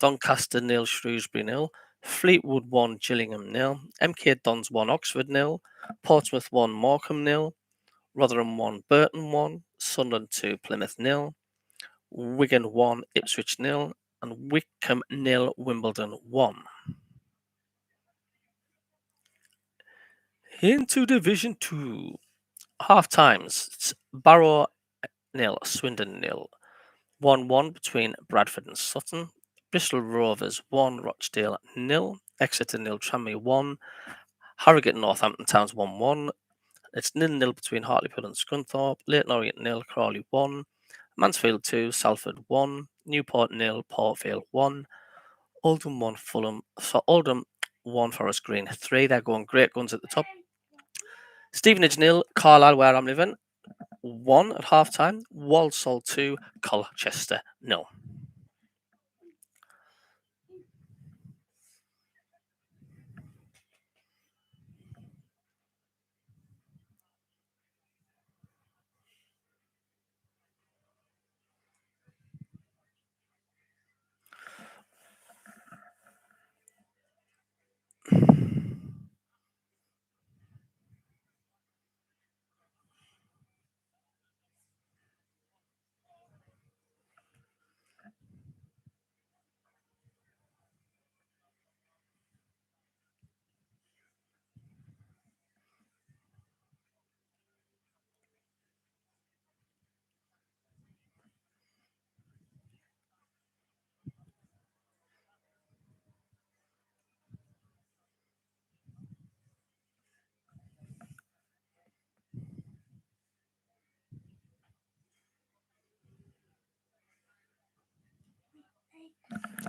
Doncaster 0, Shrewsbury 0, Fleetwood 1, Gillingham 0, MK Dons 1, Oxford 0, Portsmouth 1, Morecambe 0, Rotherham 1, Burton 1, Sunderland 2, Plymouth 0, Wigan 1, Ipswich 0, and Wycombe 0, Wimbledon 1. Into Division 2. Half times, it's Barrow 0, Swindon 0. 1-1 between Bradford and Sutton. Bristol Rovers 1, Rochdale 0. Exeter 0, Tranmere 1. Harrogate Northampton Towns 1-1. It's 0-0 between Hartlepool and Scunthorpe. Leyton Orient 0, Crawley 1. Mansfield 2, Salford 1. Newport 0, Port Vale 1. Oldham 1, Fulham. So Oldham 1, Forest Green 3. They're going great guns at the top. Stevenage 0, Carlisle, where I'm living, 1 at half time. Walsall 2, Colchester 0.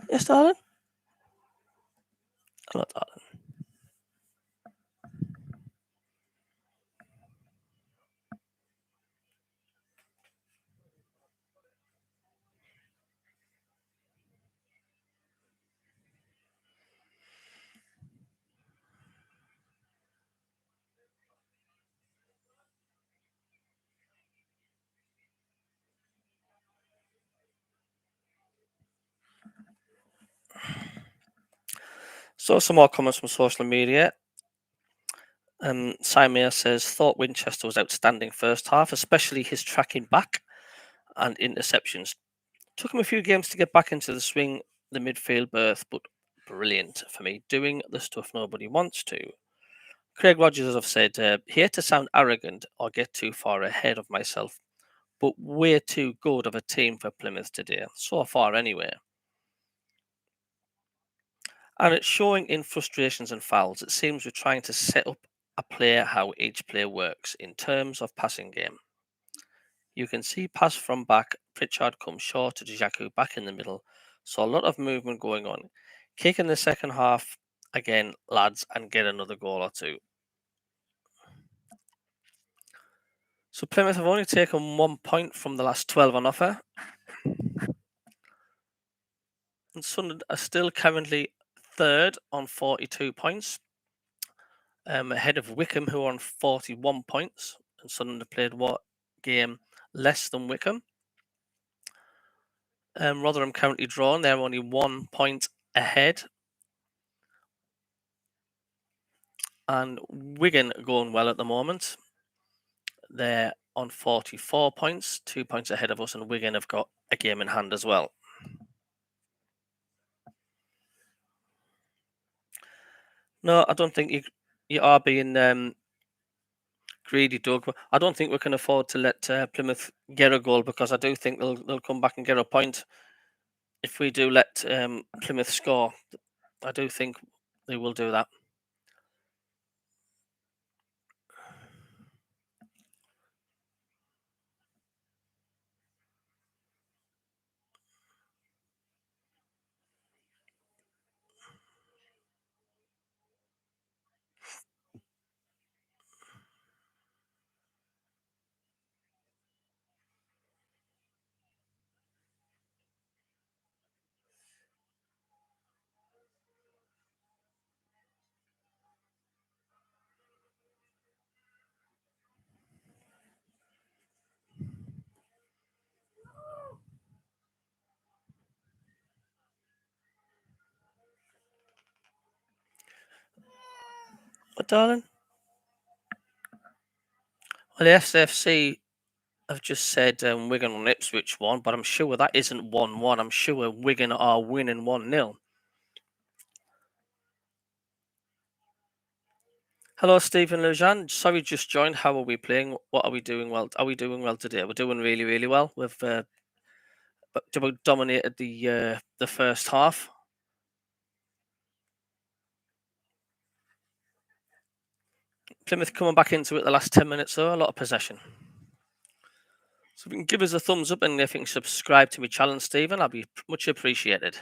Yes, darling? Hello, darling. So some more comments from social media. Simon says, thought Winchester was outstanding first half, especially his tracking back and interceptions. Took him a few games to get back into the swing, the midfield berth, but brilliant for me, doing the stuff nobody wants to. Craig Rogers, as I've said, here to sound arrogant or get too far ahead of myself, but we're too good of a team for Plymouth today, so far anyway. And it's showing in frustrations and fouls. It seems we're trying to set up a player how each player works in terms of passing game. You can see pass from back, Pritchard comes short to Jaku back in the middle, so a lot of movement going on. Kick in the second half again, lads, and get another goal or two. So Plymouth have only taken 1 point from the last 12 on offer. And Sunderland are still currently third on 42 points, ahead of Wickham, who are on 41 points. And Sunderland have played what game less than Wickham. Rotherham currently drawn. They're only 1 point ahead. And Wigan going well at the moment. They're on 44 points, 2 points ahead of us, and Wigan have got a game in hand as well. No, I don't think you are being greedy, Doug. I don't think we can afford to let Plymouth get a goal, because I do think they'll come back and get a point if we do let Plymouth score. I do think they will do that. But darling, well, the SFC have just said Wigan on Ipswich won, but I'm sure that isn't 1-1. I'm sure Wigan are winning 1-0. Hello, Stephen Lejean. Sorry, just joined. How are we playing? What are we doing well? Are we doing well today? We're doing really, really well. We've dominated the first half. Plymouth coming back into it the last 10 minutes, though. A lot of possession. So if you can give us a thumbs up, and if you can subscribe to my channel, Stephen, I'll be much appreciated.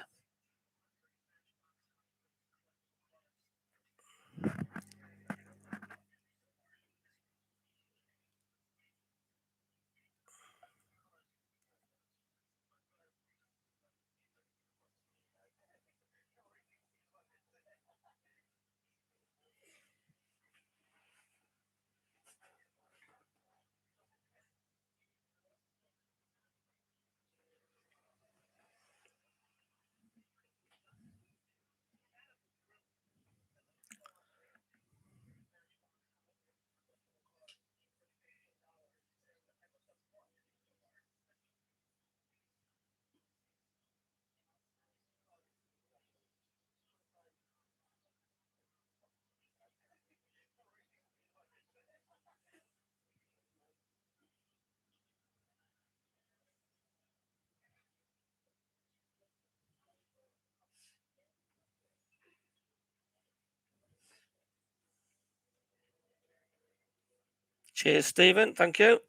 Cheers, Stephen. Thank you.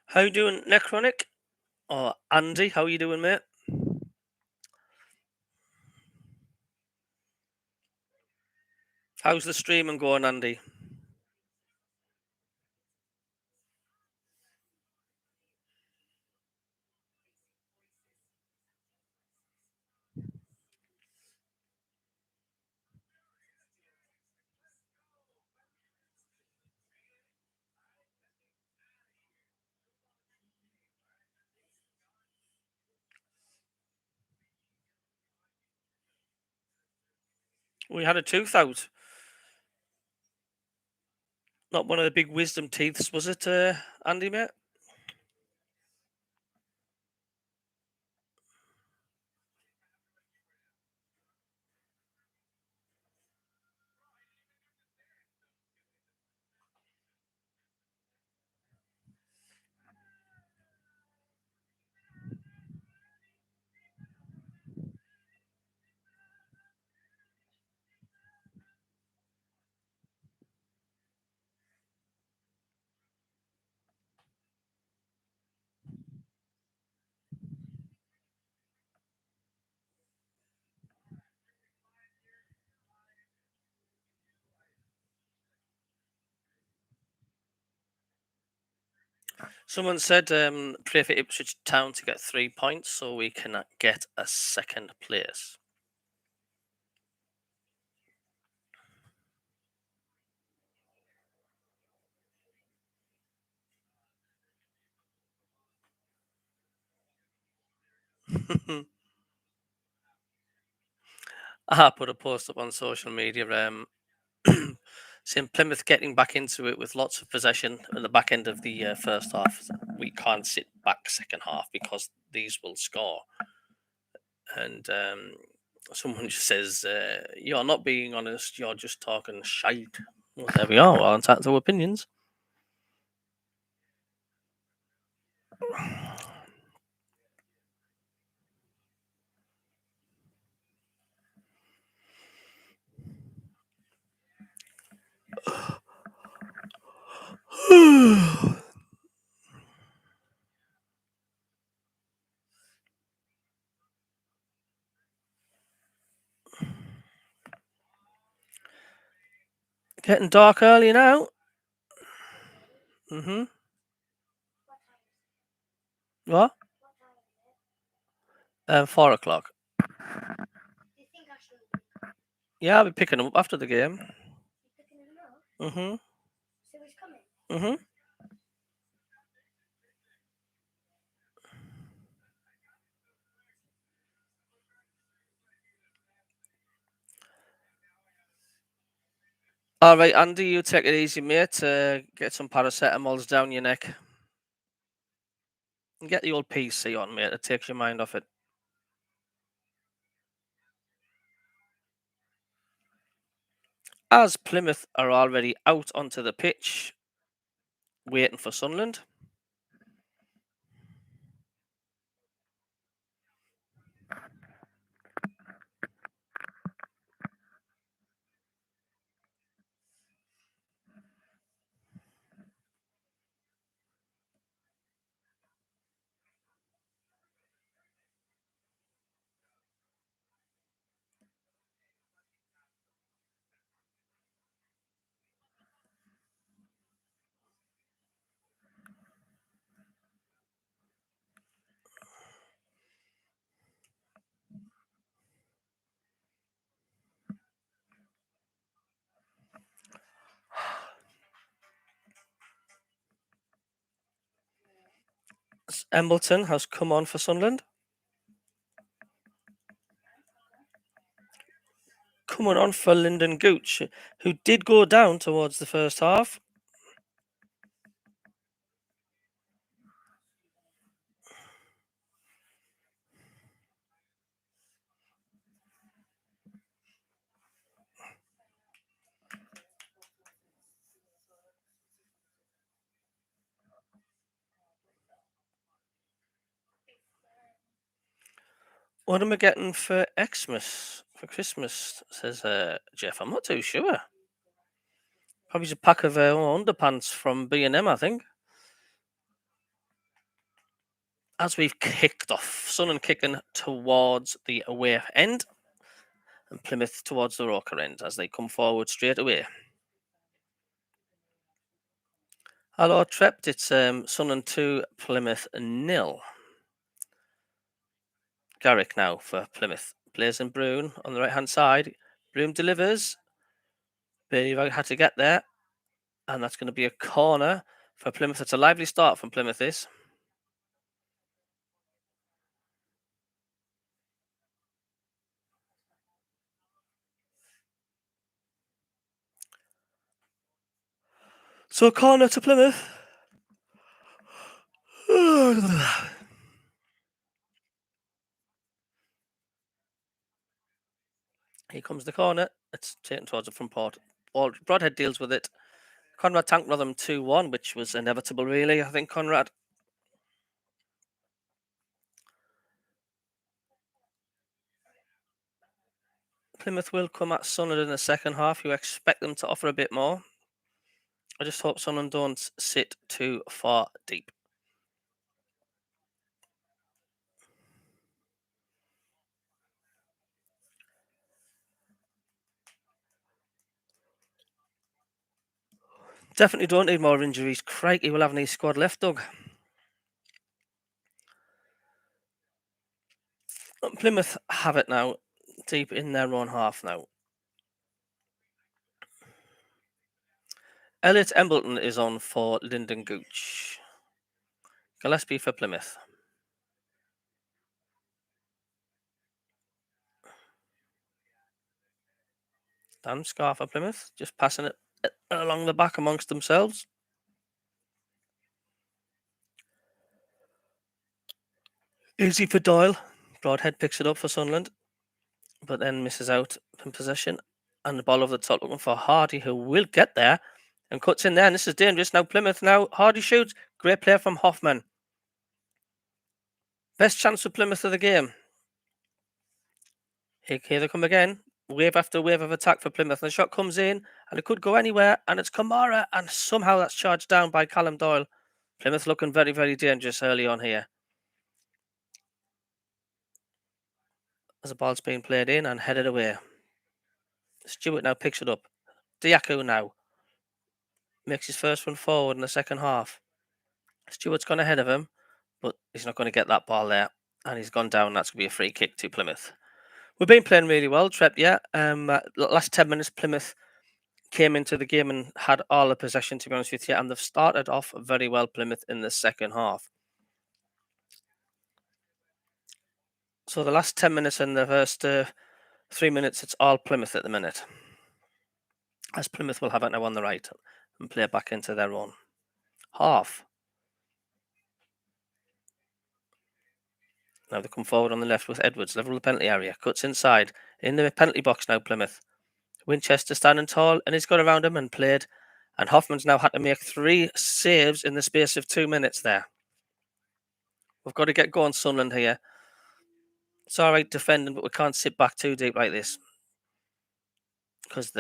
How you doing, Necronic? Or Andy, how you doing, mate? How's the streaming going, Andy? We had a tooth out. Not one of the big wisdom teeths, was it, Andy, mate? Someone said pray for Ipswich Town to get 3 points so we can get a second place. I put a post up on social media saying Plymouth getting back into it with lots of possession at the back end of the first half. We can't sit back second half because these will score. And someone just says, you're not being honest, you're just talking shite. Well, there we are. Well, entitled to opinions. Getting dark early now. Mm-hmm. What? 4 o'clock. Yeah, I'll be picking him up after the game. Mm-hmm. Mm-hmm. All right, Andy, you take it easy, mate. Get some paracetamols down your neck. And get the old PC on, mate. It takes your mind off it. As Plymouth are already out onto the pitch, waiting for Sunderland. Embleton has come on for Sunderland. Coming on for Lyndon Gooch, who did go down towards the first half. What am I getting for Xmas? For Christmas, says Jeff. I'm not too sure. Probably just a pack of underpants from B&M, I think. as we've kicked off. Sunderland kicking towards the away end, and Plymouth towards the Roker end as they come forward straight away. Hello, Trept. It's Sunderland 2, Plymouth 0. Garrick now for Plymouth. Plays in Broom on the right-hand side. Broom delivers. Bailey had to get there. And that's going to be a corner for Plymouth. It's a lively start from Plymouth, this. So, corner to Plymouth. Here comes the corner. It's taken towards the front port. Broadhead deals with it. Conrad tanked Rotherham 2-1, which was inevitable, really. I think Conrad. Plymouth will come at Sunderland in the second half. You expect them to offer a bit more. I just hope Sunderland don't sit too far deep. Definitely don't need more injuries. Crikey, we'll have an East squad left, Doug. Plymouth have it now, deep in their own half now. Elliot Embleton is on for Lyndon Gooch. Gillespie for Plymouth. Dan Scar for Plymouth, just passing it along the back amongst themselves. Easy for Doyle. Broadhead picks it up for Sunderland, but then misses out in possession. And the ball over the top looking for Hardy, who will get there and cuts in there. And this is dangerous. Now Plymouth now. Hardy shoots. Great play from Hoffman. Best chance for Plymouth of the game. Here they come again. Wave after wave of attack for Plymouth. And the shot comes in and it could go anywhere. And it's Kamara. And somehow that's charged down by Callum Doyle. Plymouth looking very, very dangerous early on here. As the ball's being played in and headed away. Stewart now picks it up. Diaku now makes his first one forward in the second half. Stewart's gone ahead of him, but he's not going to get that ball there. And he's gone down. That's going to be a free kick to Plymouth. We've been playing really well, Trep, yeah. Last 10 minutes, Plymouth came into the game and had all the possession, to be honest with you. And they've started off very well, Plymouth, in the second half. So the last 10 minutes and the first 3 minutes, it's all Plymouth at the minute. As Plymouth will have it now on the right and play back into their own half. Now they come forward on the left with Edwards, level of the penalty area, cuts inside, in the penalty box now, Plymouth. Winchester standing tall, and he's got around him and played. And Hoffman's now had to make 3 saves in the space of 2 minutes there. We've got to get going, Sunderland, here. It's all right defending, but we can't sit back too deep like this. Because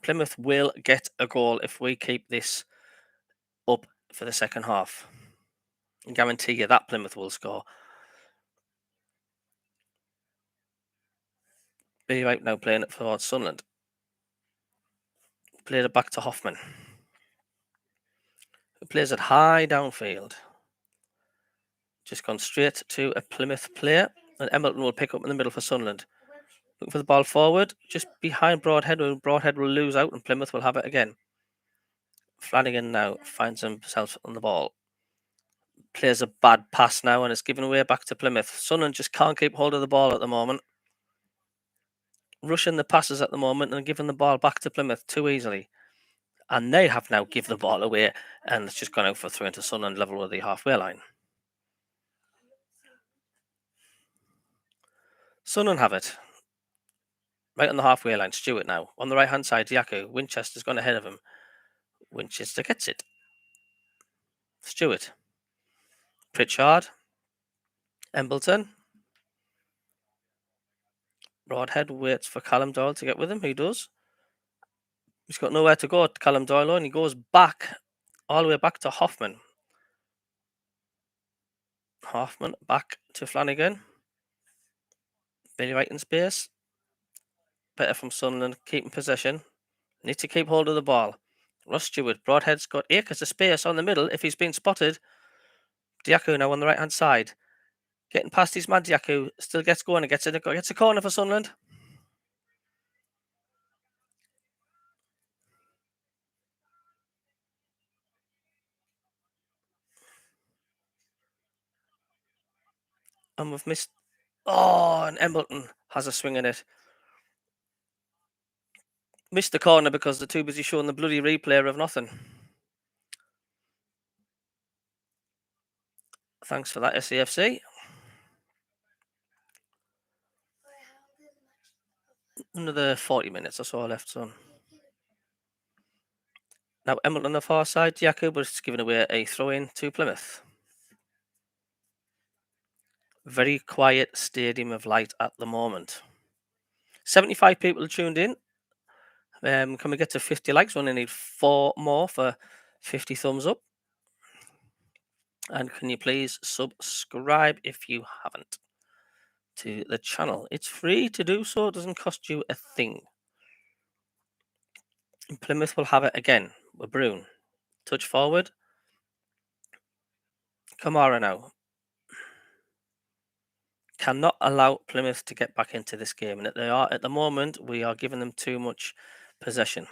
Plymouth will get a goal if we keep this up for the second half. I guarantee you that Plymouth will score. Be right now playing it for Sunderland. Played it back to Hoffman. Who plays it high downfield. Just gone straight to a Plymouth player. And Embleton will pick up in the middle for Sunderland. Looking for the ball forward. Just behind Broadhead. Broadhead will lose out and Plymouth will have it again. Flanagan now finds himself on the ball. Plays a bad pass now and it's given away back to Plymouth. Sunderland just can't keep hold of the ball at the moment. Rushing the passes at the moment and giving the ball back to Plymouth too easily. And they have now given the ball away and it's just gone out for throw into Sunderland level with the halfway line. Sunderland have it. Right on the halfway line, Stewart now. On the right-hand side, Diaku. Winchester's gone ahead of him. Winchester gets it. Stewart. Pritchard. Embleton. Broadhead waits for Callum Doyle to get with him. He does. He's got nowhere to go, Callum Doyle, and he goes back, all the way back to Hoffman. Hoffman back to Flanagan. Billy right in space. Better from Sunderland, keeping possession. Need to keep hold of the ball. Ross Stewart, Broadhead's got acres of space on the middle if he's been spotted. Diaku now on the right hand side. Getting past his man, Diaku still gets going and gets a corner for Sunderland. And we've missed. Oh, and Embleton has a swing in it. Missed the corner because they're too busy showing the bloody replay of nothing. Thanks for that, SAFC. Another 40 minutes or so left, son. Now, Embleton on the far side, Diaku, but it's giving away a throw in to Plymouth. Very quiet stadium of light at the moment. 75 people tuned in. Can we get to 50 likes? We only need 4 more for 50 thumbs up. And can you please subscribe if you haven't to the channel? It's free to do so. It doesn't cost you a thing. And Plymouth will have it again with Brune. Touch forward. Kamara now. Cannot allow Plymouth to get back into this game. And they are at the moment, we are giving them too much possession.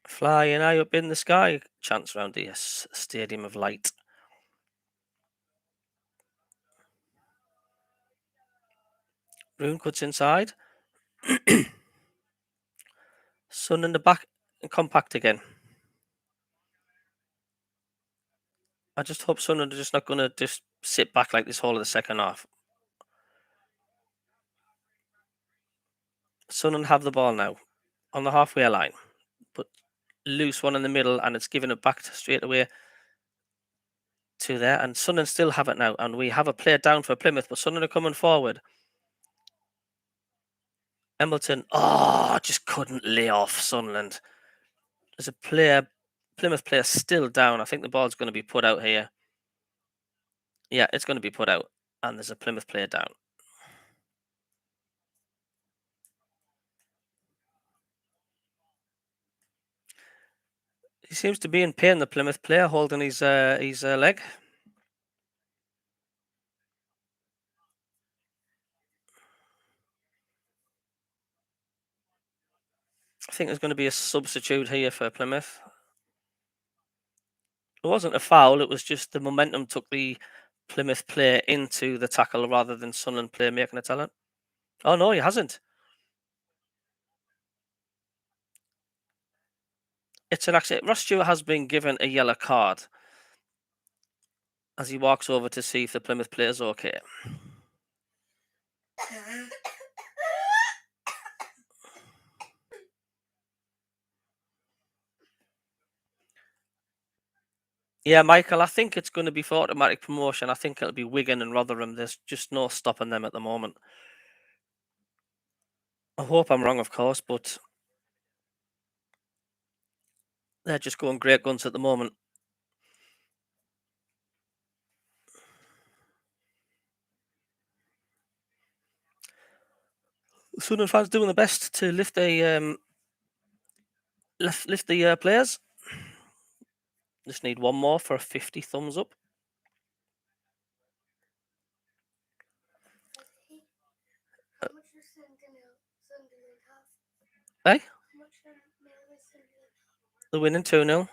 Flying high up in the sky, chants around the stadium of light. Brune cuts inside. Sun in the back and compact again. I just hope Sunderland are just not going to just sit back like this whole of the second half. Sunderland have the ball now on the halfway line, but loose one in the middle, and it's given it back straight away to there. And Sunderland still have it now, and we have a player down for Plymouth, but Sunderland are coming forward. Embleton, just couldn't lay off Sunderland. There's a Plymouth player still down. I think the ball's going to be put out here. Yeah, it's going to be put out, and there's a Plymouth player down. He seems to be in pain, the Plymouth player, holding his leg. I think there's going to be a substitute here for Plymouth. It wasn't a foul, it was just the momentum took the Plymouth player into the tackle rather than Sunderland player making a talent. Oh no, he hasn't. It's an accident. Ross Stewart has been given a yellow card as he walks over to see if the Plymouth player's okay. Yeah, Michael, I think it's going to be for automatic promotion. I think it'll be Wigan and Rotherham. There's just no stopping them at the moment. I hope I'm wrong, of course, but they're just going great guns at the moment. Sunderland fans doing the best to lift the players. Just need one more for a 50 thumbs up. Hey? They're winning 2-0.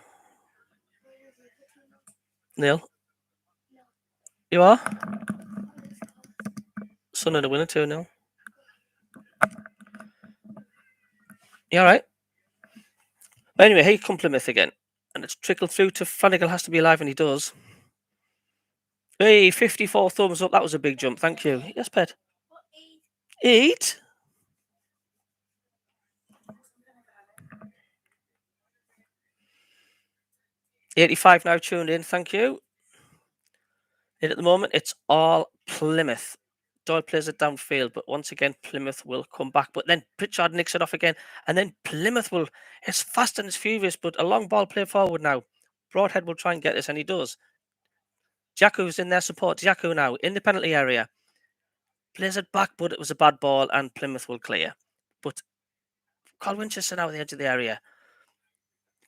Neil? You are? Sunderland are winning 2-0. You alright? Anyway, here come Plymouth again. And it's trickled through to Flanagan, has to be alive, and he does. Hey, 54 thumbs up. That was a big jump. Thank you. Yes, Pet. 8? $85 now tuned in. Thank you. And at the moment, it's all Plymouth Doyle plays it downfield, but once again, Plymouth will come back. But then Pritchard nicks it off again, and then Plymouth will. It's fast and it's furious, but a long ball play forward now. Broadhead will try and get this, and he does. Jacko's in their support. Jacko now in the penalty area. Plays it back, but it was a bad ball, and Plymouth will clear. But Carl Winchester now at the edge of the area.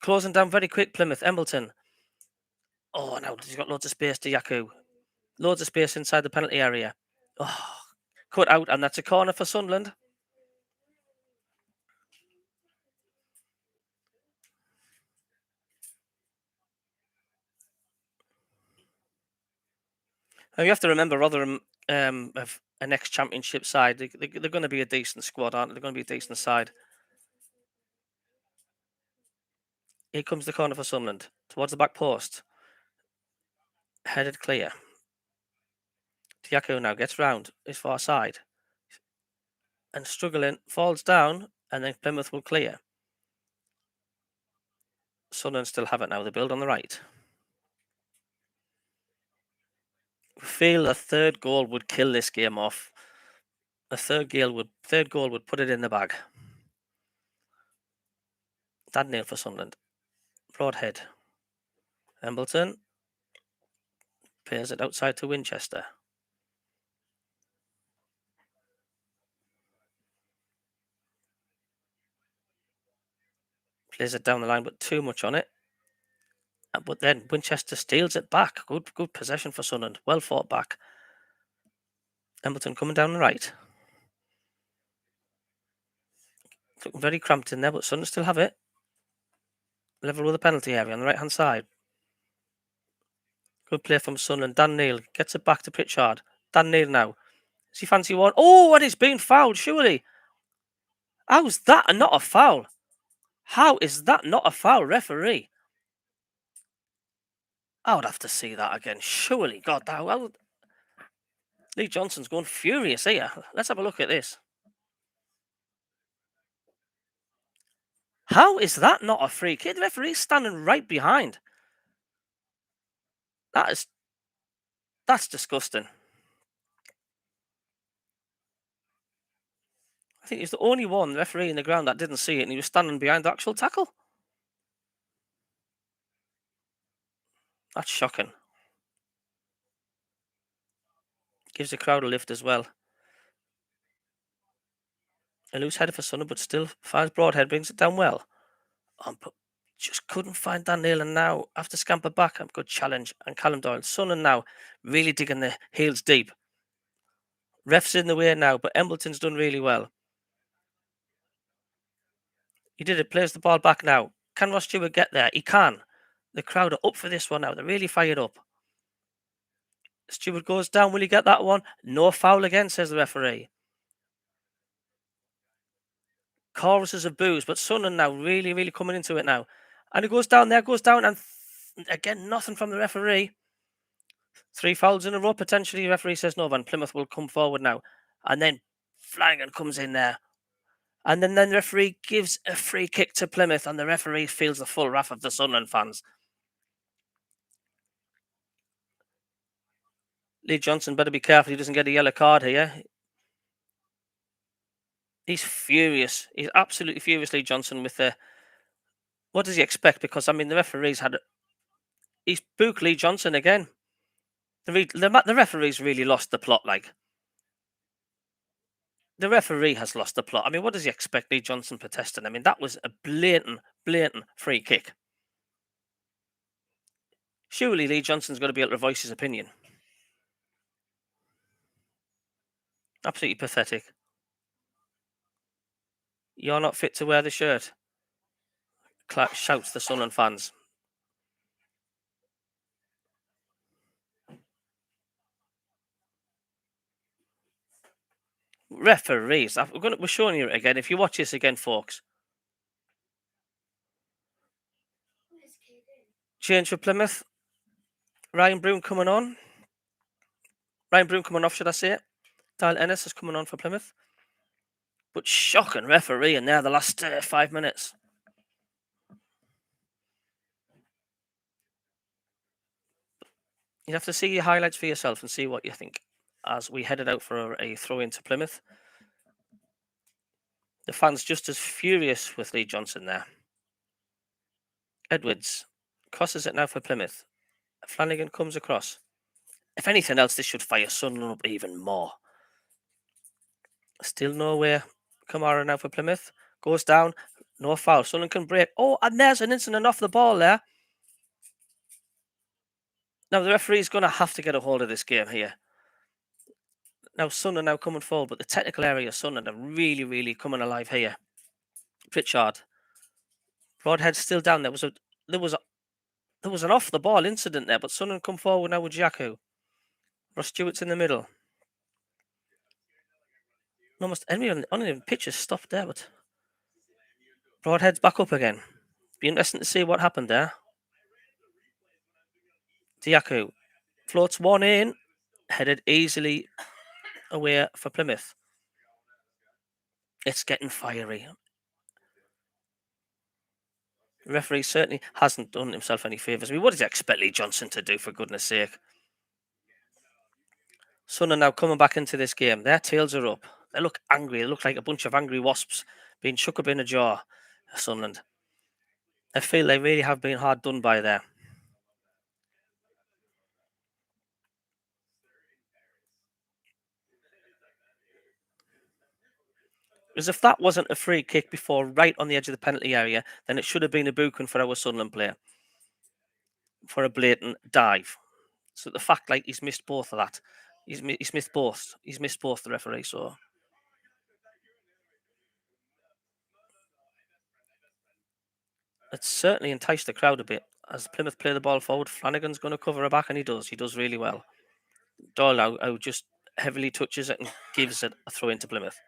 Closing down very quick, Plymouth. Embleton. Oh, now he's got loads of space to Yaku. Loads of space inside the penalty area. Oh, cut out, and that's a corner for Sunderland. Now you have to remember, Rotherham have an ex-championship side. They're going to be a decent squad, aren't they? They're going to be a decent side. Here comes the corner for Sunderland. Towards the back post. Headed clear. Tiago now gets round his far side. And struggling, falls down, and then Plymouth will clear. Sunderland still have it now. They build on the right. Feel a third goal would kill this game off. A third goal would put it in the bag. That nail for Sunderland. Broadhead. Embleton. Plays it outside to Winchester. Plays it down the line, but too much on it. But then Winchester steals it back. Good possession for Sunderland. Well fought back. Embleton coming down the right. Looking very cramped in there, but Sunderland still have it. Level with the penalty area on the right hand side. Good play from Sunderland. Dan Neal gets it back to Pritchard. Dan Neal now. Does he fancy one? Oh, and he's been fouled, surely. How's that not a foul? How is that not a foul, referee? I would have to see that again. Surely, God, Lee Johnson's going furious here. Let's have a look at this. How is that not a free kick? The referee's standing right behind. That's disgusting. I think he's the only one, the referee in the ground, that didn't see it, and he was standing behind the actual tackle. That's shocking. Gives the crowd a lift as well. A loose header for Sunderland, but still finds Broadhead, brings it down well. But just couldn't find Dan Neal, and now after scamper back, a good challenge. And Callum Doyle. Sunderland now really digging the heels deep. Ref's in the way now, but Embleton's done really well. He did it, plays the ball back now. Can Ross Stewart get there? He can. The crowd are up for this one now. They're really fired up. Stewart goes down. Will he get that one? No foul again, says the referee. Choruses of boos, but Sunderland now really coming into it now. And he goes down, and again, nothing from the referee. 3 fouls in a row, potentially. The referee says no, and Plymouth will come forward now. And then Flanagan comes in there. And then the referee gives a free kick to Plymouth, and the referee feels the full wrath of the Sunderland fans. Lee Johnson better be careful he doesn't get a yellow card here. He's furious. He's absolutely furious, Lee Johnson, with the... What does he expect? Because, I mean, the referee's had... He's booked Lee Johnson again. The referee's really lost the plot, like. The referee has lost the plot. I mean, what does he expect Lee Johnson protesting? I mean, that was a blatant free kick. Surely Lee Johnson's got to be able to voice his opinion. Absolutely pathetic. You're not fit to wear the shirt. Clark shouts the Sunderland fans. Referees. We're showing you it again. If you watch this again, folks. Change for Plymouth. Ryan Broom coming on. Ryan Broom coming off, should I say it? Dale Ennis is coming on for Plymouth. But shocking referee in there the last 5 minutes. You have to see your highlights for yourself and see what you think. as we headed out for a throw into Plymouth. The fans just as furious with Lee Johnson there. Edwards crosses it now for Plymouth. Flanagan comes across. If anything else, this should fire Sunderland up even more. Still nowhere. Kamara now for Plymouth. Goes down. No foul. Sunderland can break. Oh, and there's an incident off the ball there. Now, the referee's going to have to get a hold of this game here. Now, Sunderland now coming forward, but the technical area of Sunderland are really, really coming alive here. Pritchard. Broadhead still down. There was an off the ball incident there, but Sunderland come forward now with Jaku. Ross Stewart's in the middle. Almost any on the pitch has stopped there, but Broadhead's back up again. Be interesting to see what happened there. Diaku floats one in, headed easily away for Plymouth. It's getting fiery. The referee certainly hasn't done himself any favours. I mean, what does he expect Lee Johnson to do, for goodness sake? Sunderland now coming back into this game. Their tails are up. They look angry. They look like a bunch of angry wasps being shook up in a jar. Sunderland. I feel they really have been hard done by there. Because if that wasn't a free kick before, right on the edge of the penalty area, then it should have been a booking for our Sunderland player for a blatant dive. So the fact, like, he's missed both of that. He's missed both. He's missed both, the referee. So it's certainly enticed the crowd a bit as Plymouth play the ball forward. Flanagan's going to cover her back, and he does. He does really well. Doyle now just heavily touches it and gives it a throw into Plymouth.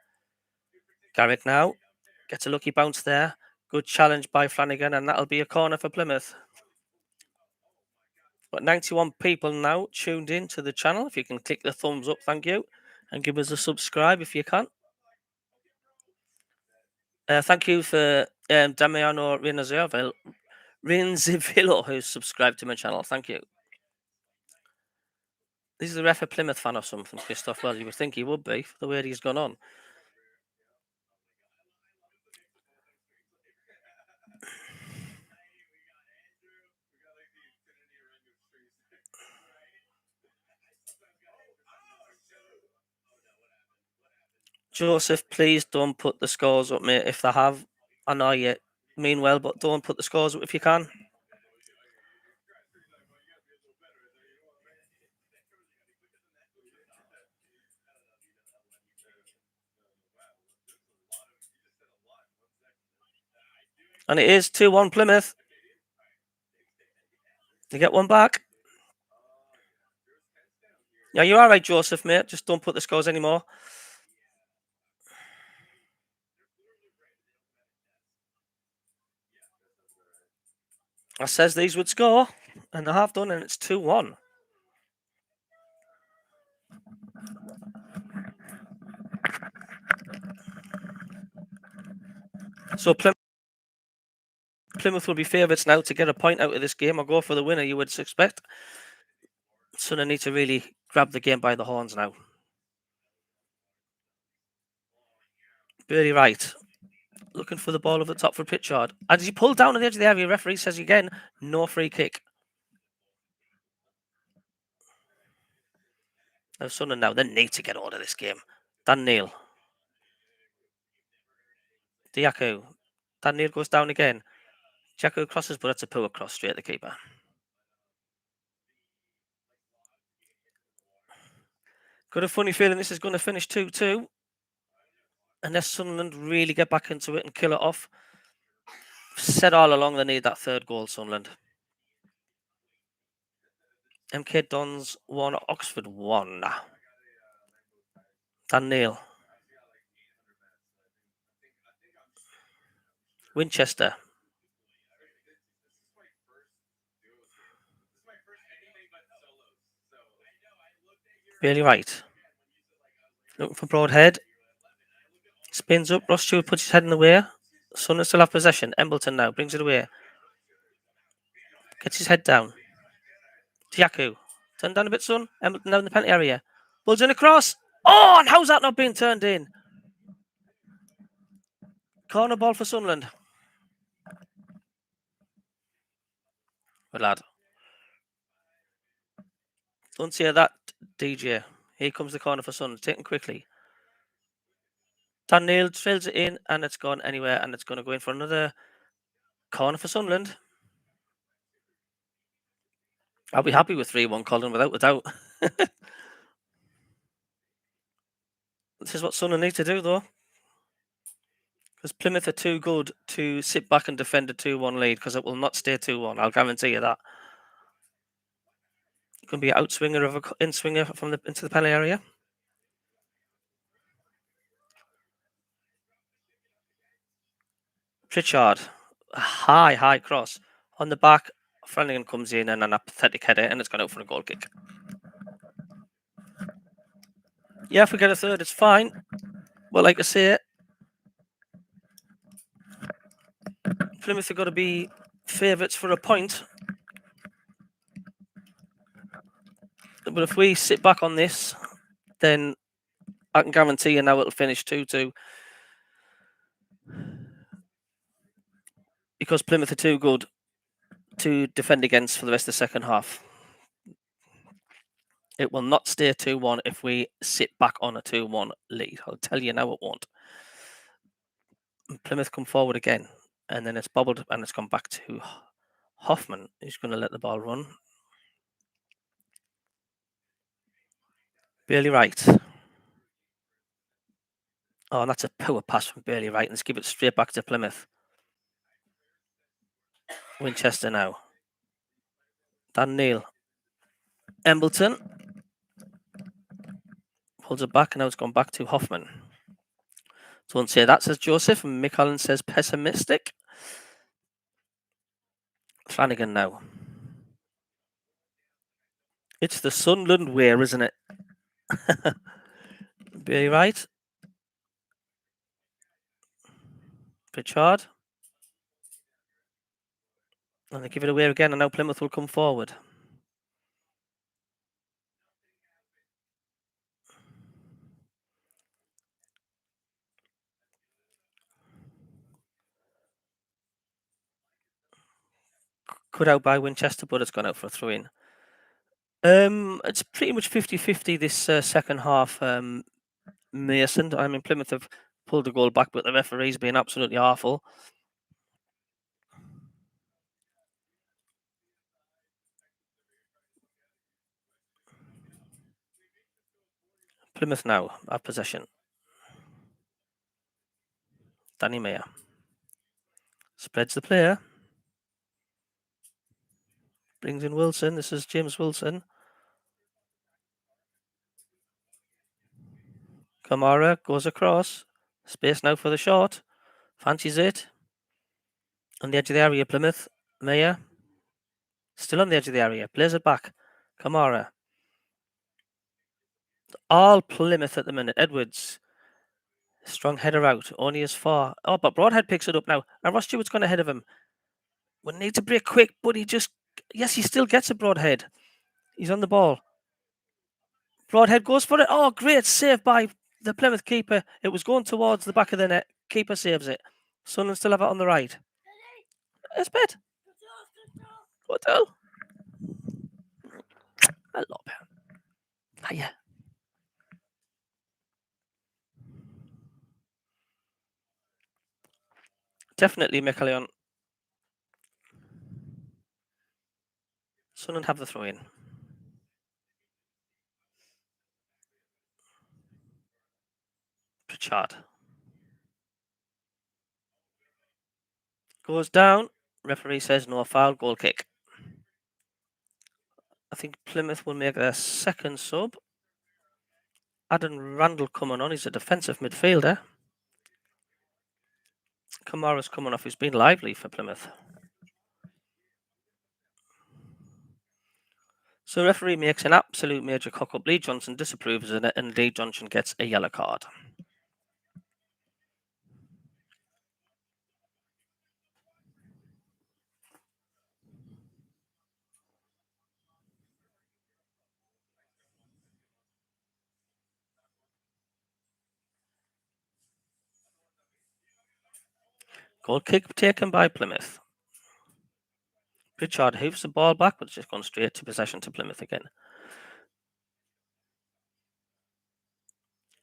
Garrick now gets a lucky bounce there. Good challenge by Flanagan, and that'll be a corner for Plymouth. Got 91 people now tuned in to the channel. If you can click the thumbs up, thank you. And give us a subscribe if you can. Thank you for Damiano Rinzivillo, who's subscribed to my channel. Thank you. This is the ref a Plymouth fan or something, Christoph. Well, you would think he would be, for the way he's gone on. Joseph, please don't put the scores up, mate. If they have, I know you mean well, but don't put the scores up if you can. And it is 2-1 Plymouth. You get one back. Yeah, you're all right, Joseph, mate. Just don't put the scores anymore. I says these would score, and they have done, and it's 2-1. So Plymouth will be favourites now to get a point out of this game or go for the winner, you would expect. So they need to really grab the game by the horns now. Very right. Looking for the ball over the top for Pritchard. And as he pulled down on the edge of the area, referee says again, no free kick. Now Sunderland now, they need to get out of this game. Dan Neil. Diaku. Dan Neil goes down again. Jaku crosses, but that's a poor cross straight at the keeper. Got a funny feeling this is going to finish 2-2. Unless Sunderland really get back into it and kill it off. Said all along they need that third goal, Sunderland. MK Dons 1, Oxford 1. Dan Neil. Winchester. Really right. Looking for Broadhead. Spins up. Ross Stewart puts his head in the way. Sunderland still have possession. Embleton now brings it away. Gets his head down. Diaku. Turn down a bit, son. Embleton now in the penalty area. Ball's in across. Oh, and how's that not being turned in? Corner ball for Sunderland. Good lad. Don't see that, DJ. Here comes the corner for Sunderland. Taken quickly. Dan Neil trails it in, and it's gone anywhere, and it's going to go in for another corner for Sunderland. I'll be happy with 3-1, Colin, without a doubt. This is what Sunderland need to do, though. Because Plymouth are too good to sit back and defend a 2-1 lead, because it will not stay 2-1. I'll guarantee you that. It can be an outswinger of an in-swinger into the penalty area. Pritchard. A high cross. On the back, Flanagan comes in and an apathetic header, and it's gone out for a goal kick. Yeah, if we get a third, it's fine. But like I say, Plymouth have got to be favourites for a point. But if we sit back on this, then I can guarantee you now it'll finish 2-2. Because Plymouth are too good to defend against for the rest of the second half. It will not stay 2-1 if we sit back on a 2-1 lead. I'll tell you now it won't. Plymouth come forward again, and then it's bobbled and it's gone back to Hoffman, who's going to let the ball run. Bailey Wright. Oh, and that's a poor pass from Bailey Wright. Let's give it straight back to Plymouth. Winchester now. Dan Neil. Embleton. Pulls it back, and now it's gone back to Hoffman. Don't say that, says Joseph, and Mick Allen says pessimistic. Flanagan now. It's the Sunderland way, isn't it? Bailey Wright. Pritchard. And they give it away again, and now Plymouth will come forward. Cut out by Winchester, but it's gone out for a throw-in. It's pretty much 50-50 this second half, Mason. I mean, Plymouth have pulled the goal back, but the referee's been absolutely awful. Plymouth now have possession. Danny Mayer spreads the player. Brings in Wilson. This is James Wilson. Kamara goes across. Space now for the shot. Fancies it. On the edge of the area, Plymouth. Mayer. Still on the edge of the area. Plays it back. Kamara. All Plymouth at the minute. Edwards. Strong header out. Only as far. Oh, but Broadhead picks it up now. And Ross Stewart's gone ahead of him. We need to break quick, but he just... Yes, he still gets a Broadhead. He's on the ball. Broadhead goes for it. Oh, great save by the Plymouth keeper. It was going towards the back of the net. Keeper saves it. Sunderland still have it on the right. It's bad. Hotel. Hello, man. Hiya. Definitely McAleon. Sunderland have the throw in. Pritchard. Goes down. Referee says no foul. Goal kick. I think Plymouth will make their second sub. Adam Randall coming on. He's a defensive midfielder. Kamara's coming off. He's been lively for Plymouth. So referee makes an absolute major cock-up. Lee Johnson disapproves of it, and Lee Johnson gets a yellow card. Goal kick taken by Plymouth. Pritchard hooves the ball back, but it's just gone straight to possession to Plymouth again.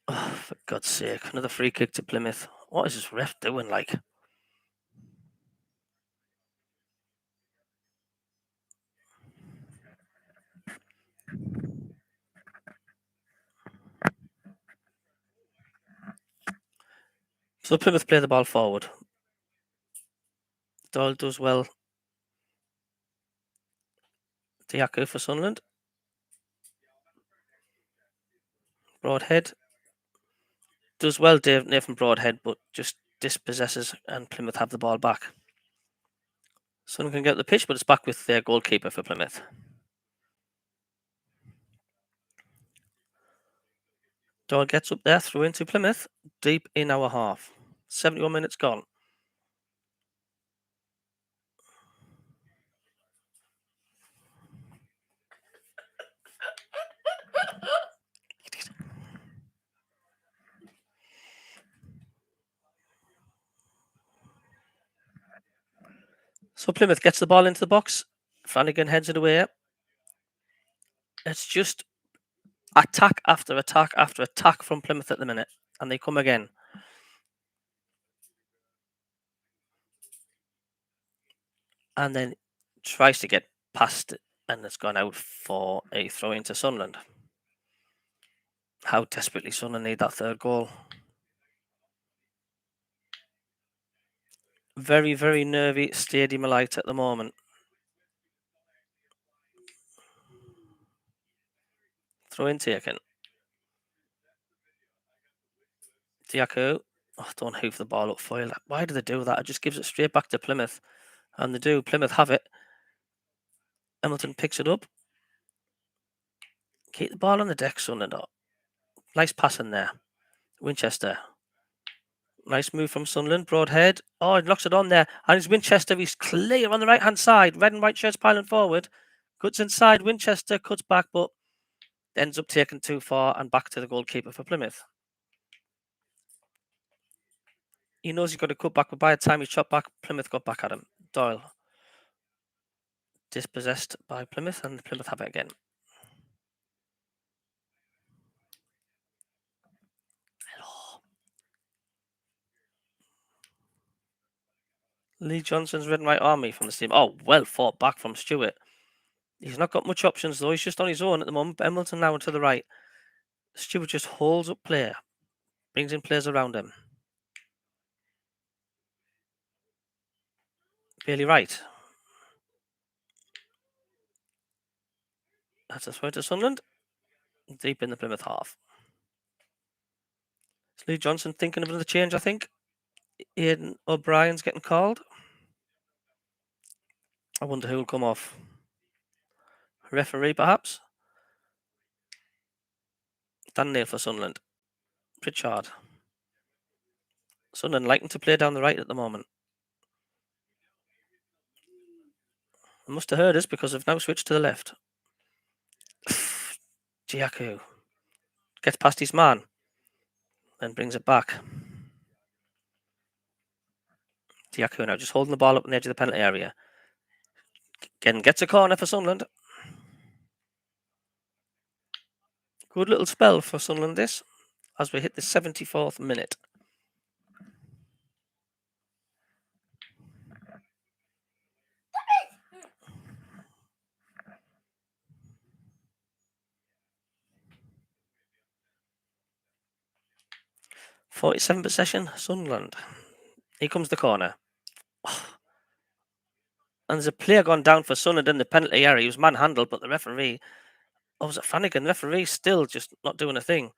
Oh, for God's sake, another free kick to Plymouth. What is this ref doing, like? So Plymouth play the ball forward. Doyle does well. Diaco for Sunderland. Broadhead. Does well, Nathan Broadhead, but just dispossesses and Plymouth have the ball back. Sunderland can get the pitch, but it's back with their goalkeeper for Plymouth. Doyle gets up there, through into Plymouth, deep in our half. 71 minutes gone. So Plymouth gets the ball into the box. Flanagan heads it away. It's just attack after attack after attack from Plymouth at the minute, and they come again. And then tries to get past it, and it's gone out for a throw into Sunderland. How desperately Sunderland need that third goal. Very, very nervy stadium alight at the moment. Throw in taken. Diaco. Oh, don't hoof the ball up for you. Why do they do that? It just gives it straight back to Plymouth. And they do. Plymouth have it. Hamilton picks it up. Keep the ball on the deck, Sunderland. Nice pass in there. Winchester. Nice move from Sunderland. Broadhead. Oh, he knocks it on there. And it's Winchester. He's clear on the right-hand side. Red and white shirts piling forward. Cuts inside. Winchester cuts back, but ends up taking too far and back to the goalkeeper for Plymouth. He knows he's got to cut back, but by the time he shot back, Plymouth got back at him. Doyle. Dispossessed by Plymouth, and Plymouth have it again. Hello. Lee Johnson's Red and White Army from the team. Oh, well fought back from Stewart. He's not got much options, though. He's just on his own at the moment. Hamilton now to the right. Stewart just holds up play. Brings in players around him. Bailey Wright. That's a throw to Sunderland. Deep in the Plymouth half. Is Lee Johnson thinking of another change, I think? Aidan O'Brien's getting called. I wonder who will come off. Referee, perhaps? Dan Neil for Sunderland. Pritchard. Sunderland liking to play down the right at the moment. They must have heard us because they've now switched to the left. Giacu gets past his man, then brings it back. Giacu now just holding the ball up on the edge of the penalty area. Again, gets a corner for Sunderland. Good little spell for Sunderland this, as we hit the 74th minute. .47 possession, Sunderland. Here comes the corner. And there's a player gone down for Sunderland in the penalty area. He was manhandled, but the referee, was it Flanagan? The referee still just not doing a thing.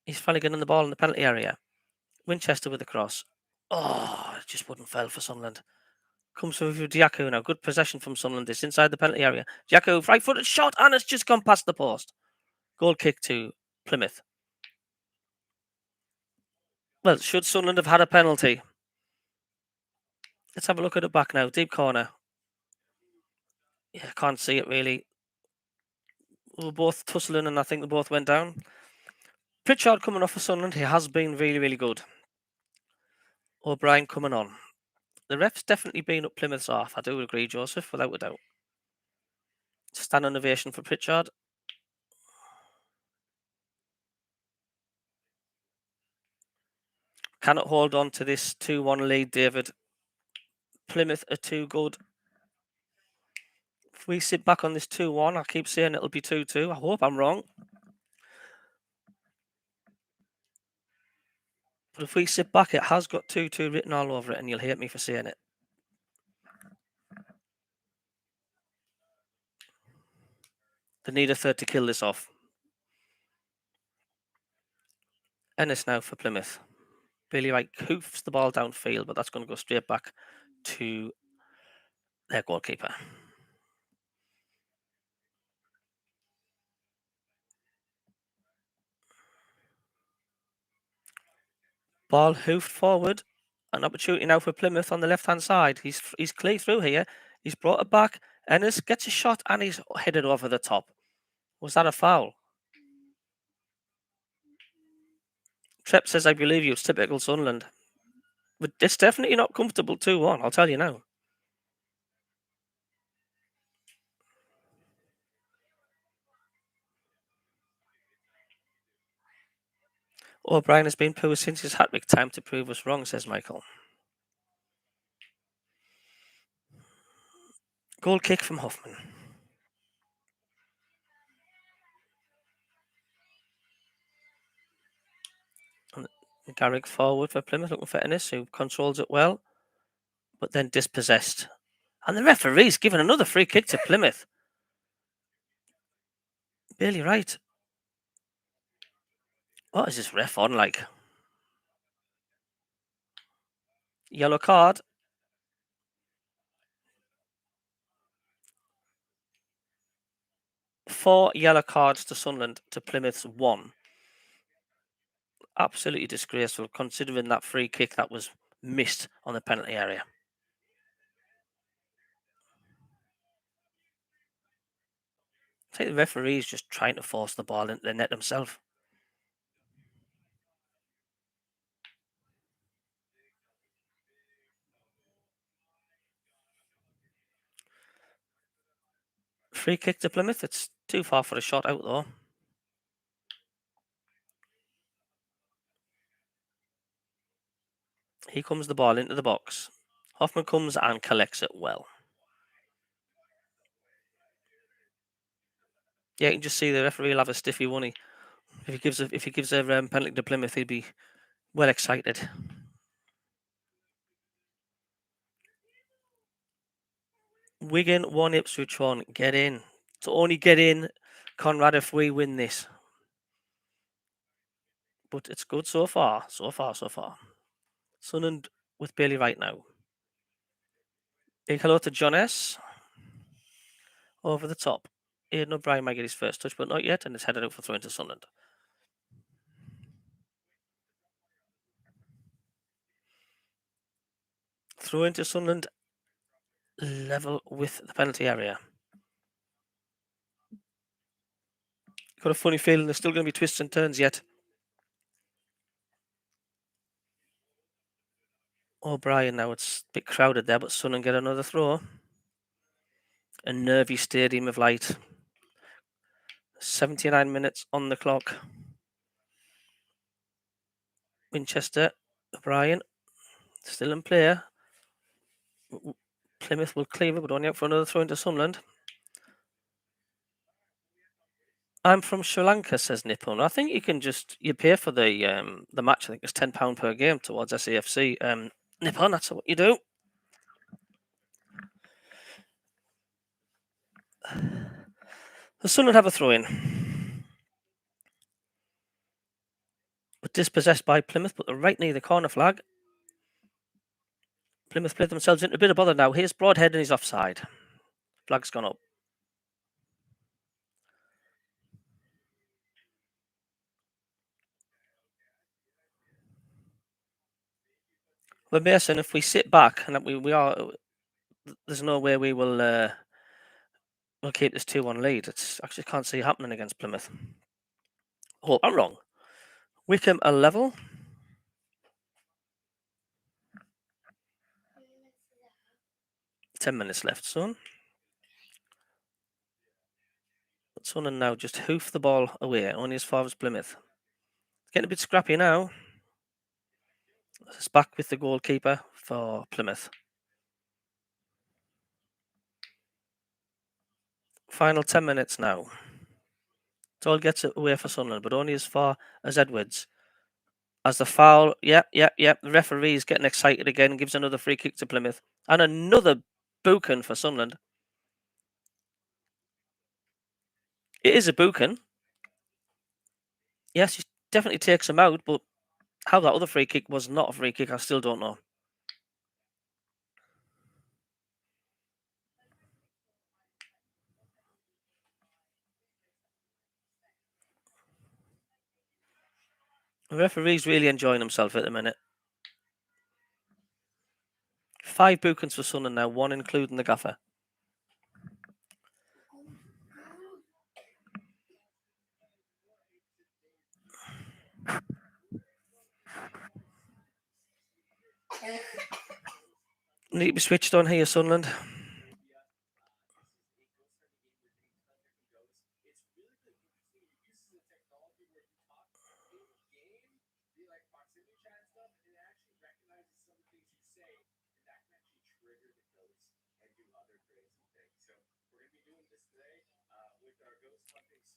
He's Flanagan on the ball in the penalty area. Winchester with the cross. Oh, it just wouldn't fail for Sunderland. Comes through Diaco now. Good possession from Sunderland. It's inside the penalty area. Diaco, right-footed shot, and it's just gone past the post. Goal kick to Plymouth. Well, should Sunderland have had a penalty? Let's have a look at it back now. Deep corner. Yeah, can't see it really. We were both tussling, and I think they both went down. Pritchard coming off for Sunderland. He has been really, really good. O'Brien coming on. The ref's definitely been up Plymouth's half. I do agree, Joseph, without a doubt. Standing ovation for Pritchard. Cannot hold on to this 2-1 lead, David. Plymouth are too good. If we sit back on this 2-1, I keep saying it'll be 2-2. I hope I'm wrong. But if we sit back, it has got 2-2 written all over it, and you'll hate me for saying it. They need a third to kill this off. Ennis now for Plymouth. Billy Wright hoofs the ball downfield, but that's going to go straight back to their goalkeeper. Ball hoofed forward. An opportunity now for Plymouth on the left-hand side. He's clear through here. He's brought it back. Ennis gets a shot and he's headed over the top. Was that a foul? Trep says, I believe you. It's typical Sunderland. But it's definitely not comfortable 2-1, I'll tell you now. O'Brien has been poor since his hat-trick. Time to prove us wrong, says Michael. Goal kick from Hoffman. Garrick forward for Plymouth, looking for Ennis, who controls it well, but then dispossessed. And the referee's given another free kick to Plymouth. Barely right. What is this ref on like? Yellow card. Four yellow cards to Sunderland to Plymouth's 1. Absolutely disgraceful considering that free kick that was missed on the penalty area. I think the referee is just trying to force the ball into the net himself. Free kick to Plymouth. It's too far for a shot out though. Here comes the ball into the box. Hoffman comes and collects it well. Yeah, you can just see the referee will have a stiffy, won't he? If he gives a penalty to Plymouth, he'd be well excited. Wigan 1, Ipswich 1. Get in. To only get in, Conrad, if we win this. But it's good so far. So far. Sunderland with Bailey right now. Big hello to John S. Over the top. Aidan O'Brien might get his first touch, but not yet, and it's headed out for throw into Sunderland. Throw into Sunderland, level with the penalty area. Got a funny feeling there's still going to be twists and turns yet. O'Brien now, it's a bit crowded there, but Sunderland get another throw. A nervy stadium of light. 79 minutes on the clock. Winchester, O'Brien, still in play. Plymouth will clear it, but only out for another throw into Sunderland. I'm from Sri Lanka, says Nippon. I think you pay for the match. I think it's £10 per game towards SAFC. Nippon, that's what you do. The Sunderland have a throw in. But dispossessed by Plymouth, but the right knee, the corner flag. Plymouth play themselves into a bit of bother now. Here's Broadhead and he's offside. Flag's gone up. Well, Mason, if we sit back and we are, there's no way we will we'll keep this 2-1 lead. It's actually can't see it happening against Plymouth. Oh, I'm wrong. Wickham are level. 10 minutes left, son. But Sunderland now just hoof the ball away, only as far as Plymouth. Getting a bit scrappy now. It's back with the goalkeeper for Plymouth. Final 10 minutes now. Doyle gets it away for Sunderland, but only as far as Edwards. As the foul, yep. The referee's getting excited again and gives another free kick to Plymouth. And another booking for Sunderland. It is a booking. Yes, he definitely takes him out, but how that other free kick was not a free kick, I still don't know. The referee's really enjoying himself at the minute. 5 bookings for Sunderland now, 1 including the gaffer. Need to be switched on here, Sunderland.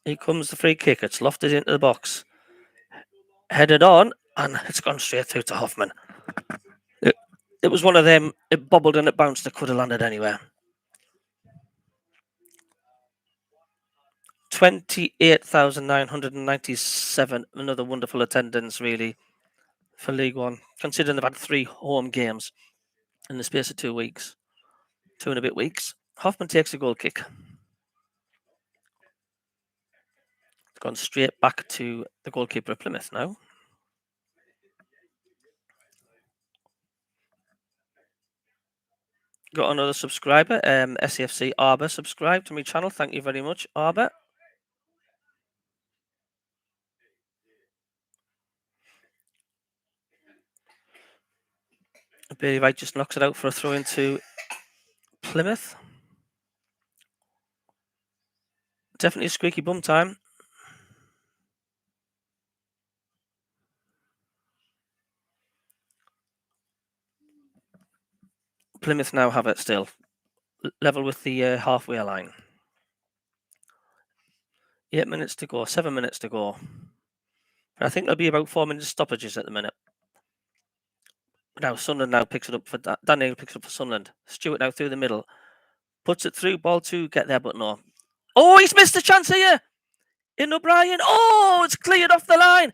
Here comes the free kick. It's lofted into the box. Headed on, and it's gone straight through to Hoffman. It was one of them. It bobbled and it bounced. It could have landed anywhere. 28,997. Another wonderful attendance, really, for League One, considering they've had 3 home games in the space of 2 weeks. 2 and a bit weeks. Hoffman takes a goal kick. It's gone straight back to the goalkeeper of Plymouth now. Got another subscriber, SCFC Arbor, subscribe to my channel. Thank you very much, Arbor. Bailey Wright just knocks it out for a throw into Plymouth. Definitely a squeaky bum time. Plymouth now have it still. Level with the halfway line. 8 minutes to go, 7 minutes to go. I think there'll be about 4 minutes stoppages at the minute. Now Sunderland now picks it up for Daniel picks it up for Sunderland. Stewart now through the middle. Puts it through, ball to get there, but no. Oh, he's missed a chance here! In O'Brien. Oh, it's cleared off the line.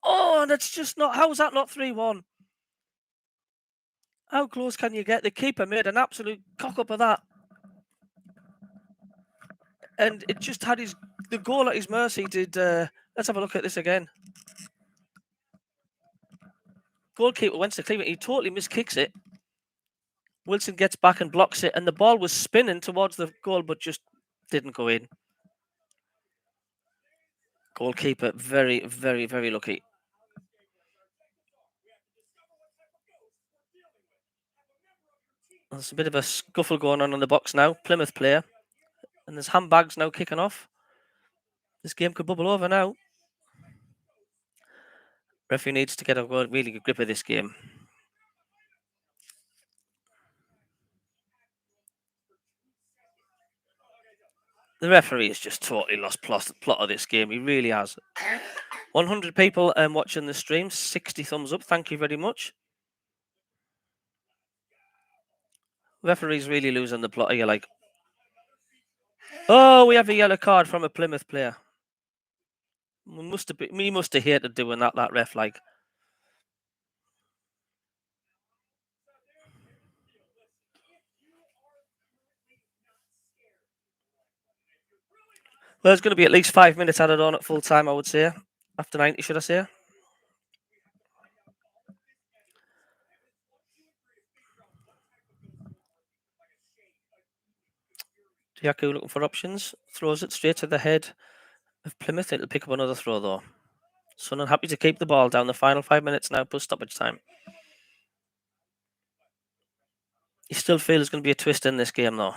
Oh, and it's just not. How's that not 3-1? How close can you get? The keeper made an absolute cock up of that. And it just had the goal at his mercy. Let's have a look at this again. Goalkeeper went to clear it. He totally miskicks it. Wilson gets back and blocks it, and the ball was spinning towards the goal, but just didn't go in. Goalkeeper, very, very, very lucky. There's a bit of a scuffle going on in the box now. Plymouth player. And there's handbags now kicking off. This game could bubble over now. Referee needs to get a really good grip of this game. The referee has just totally lost plot of this game. He really has. 100 people watching the stream. 60 thumbs up. Thank you very much. Referee's really losing the plot. Are you like, oh, we have a yellow card from a Plymouth player. We must have hated doing that ref like. Well, there's going to be at least 5 minutes added on at full time, I would say. After 90, should I say? Diaku looking for options. Throws it straight to the head of Plymouth. It'll pick up another throw, though. Sunderland happy to keep the ball down. The final 5 minutes now, plus stoppage time. You still feel there's going to be a twist in this game, though.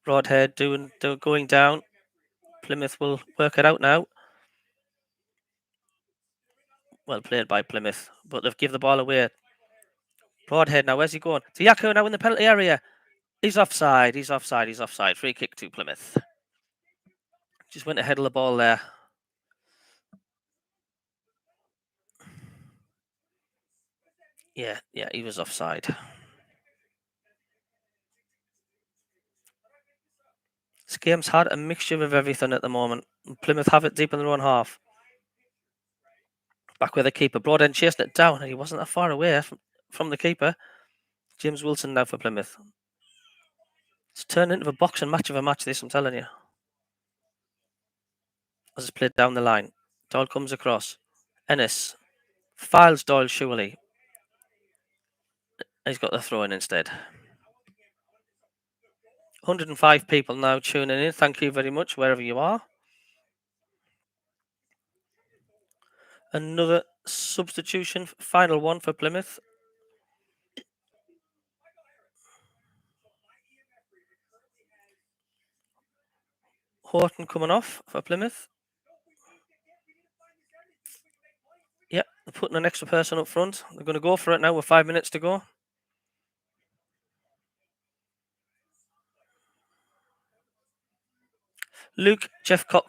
Broadhead going down. Plymouth will work it out now. Well played by Plymouth, but they've given the ball away. Broadhead now, where's he going? Diaco now in the penalty area. He's offside. Free kick to Plymouth. Just went ahead of the ball there. Yeah, he was offside. This game's had a mixture of everything at the moment. Plymouth have it deep in their own half. Back with the keeper. Broadhead chasing it down, and he wasn't that far away from the keeper. James Wilson now for Plymouth. It's turned into a boxing match of a match, this, I'm telling you. As it's played down the line. Doyle comes across. Ennis files Doyle surely. He's got the throw in instead. 105 people now tuning in. Thank you very much, wherever you are. Another substitution, final one for Plymouth. Horton coming off for Plymouth. Yep, they're putting an extra person up front. They're going to go for it now with 5 minutes to go. Luke Jeffcott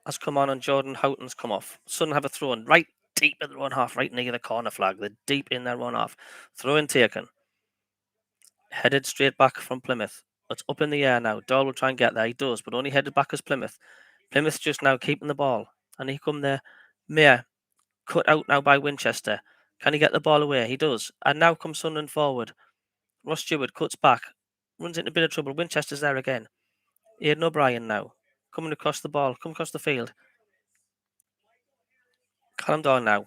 has come on and Jordan Houghton's come off. Sunderland have a throw in right deep in their own half, right near the corner flag. They're deep in their own half. Throw in taken. Headed straight back from Plymouth. It's up in the air now. Doyle will try and get there. He does, but only headed back as Plymouth. Plymouth just now keeping the ball. And he come there. Mayer cut out now by Winchester. Can he get the ball away? He does. And now comes Sunderland forward. Ross Stewart cuts back. Runs into a bit of trouble. Winchester's there again. Aidan O'Brien now. Coming across the ball. Come across the field. Callum Doyle now.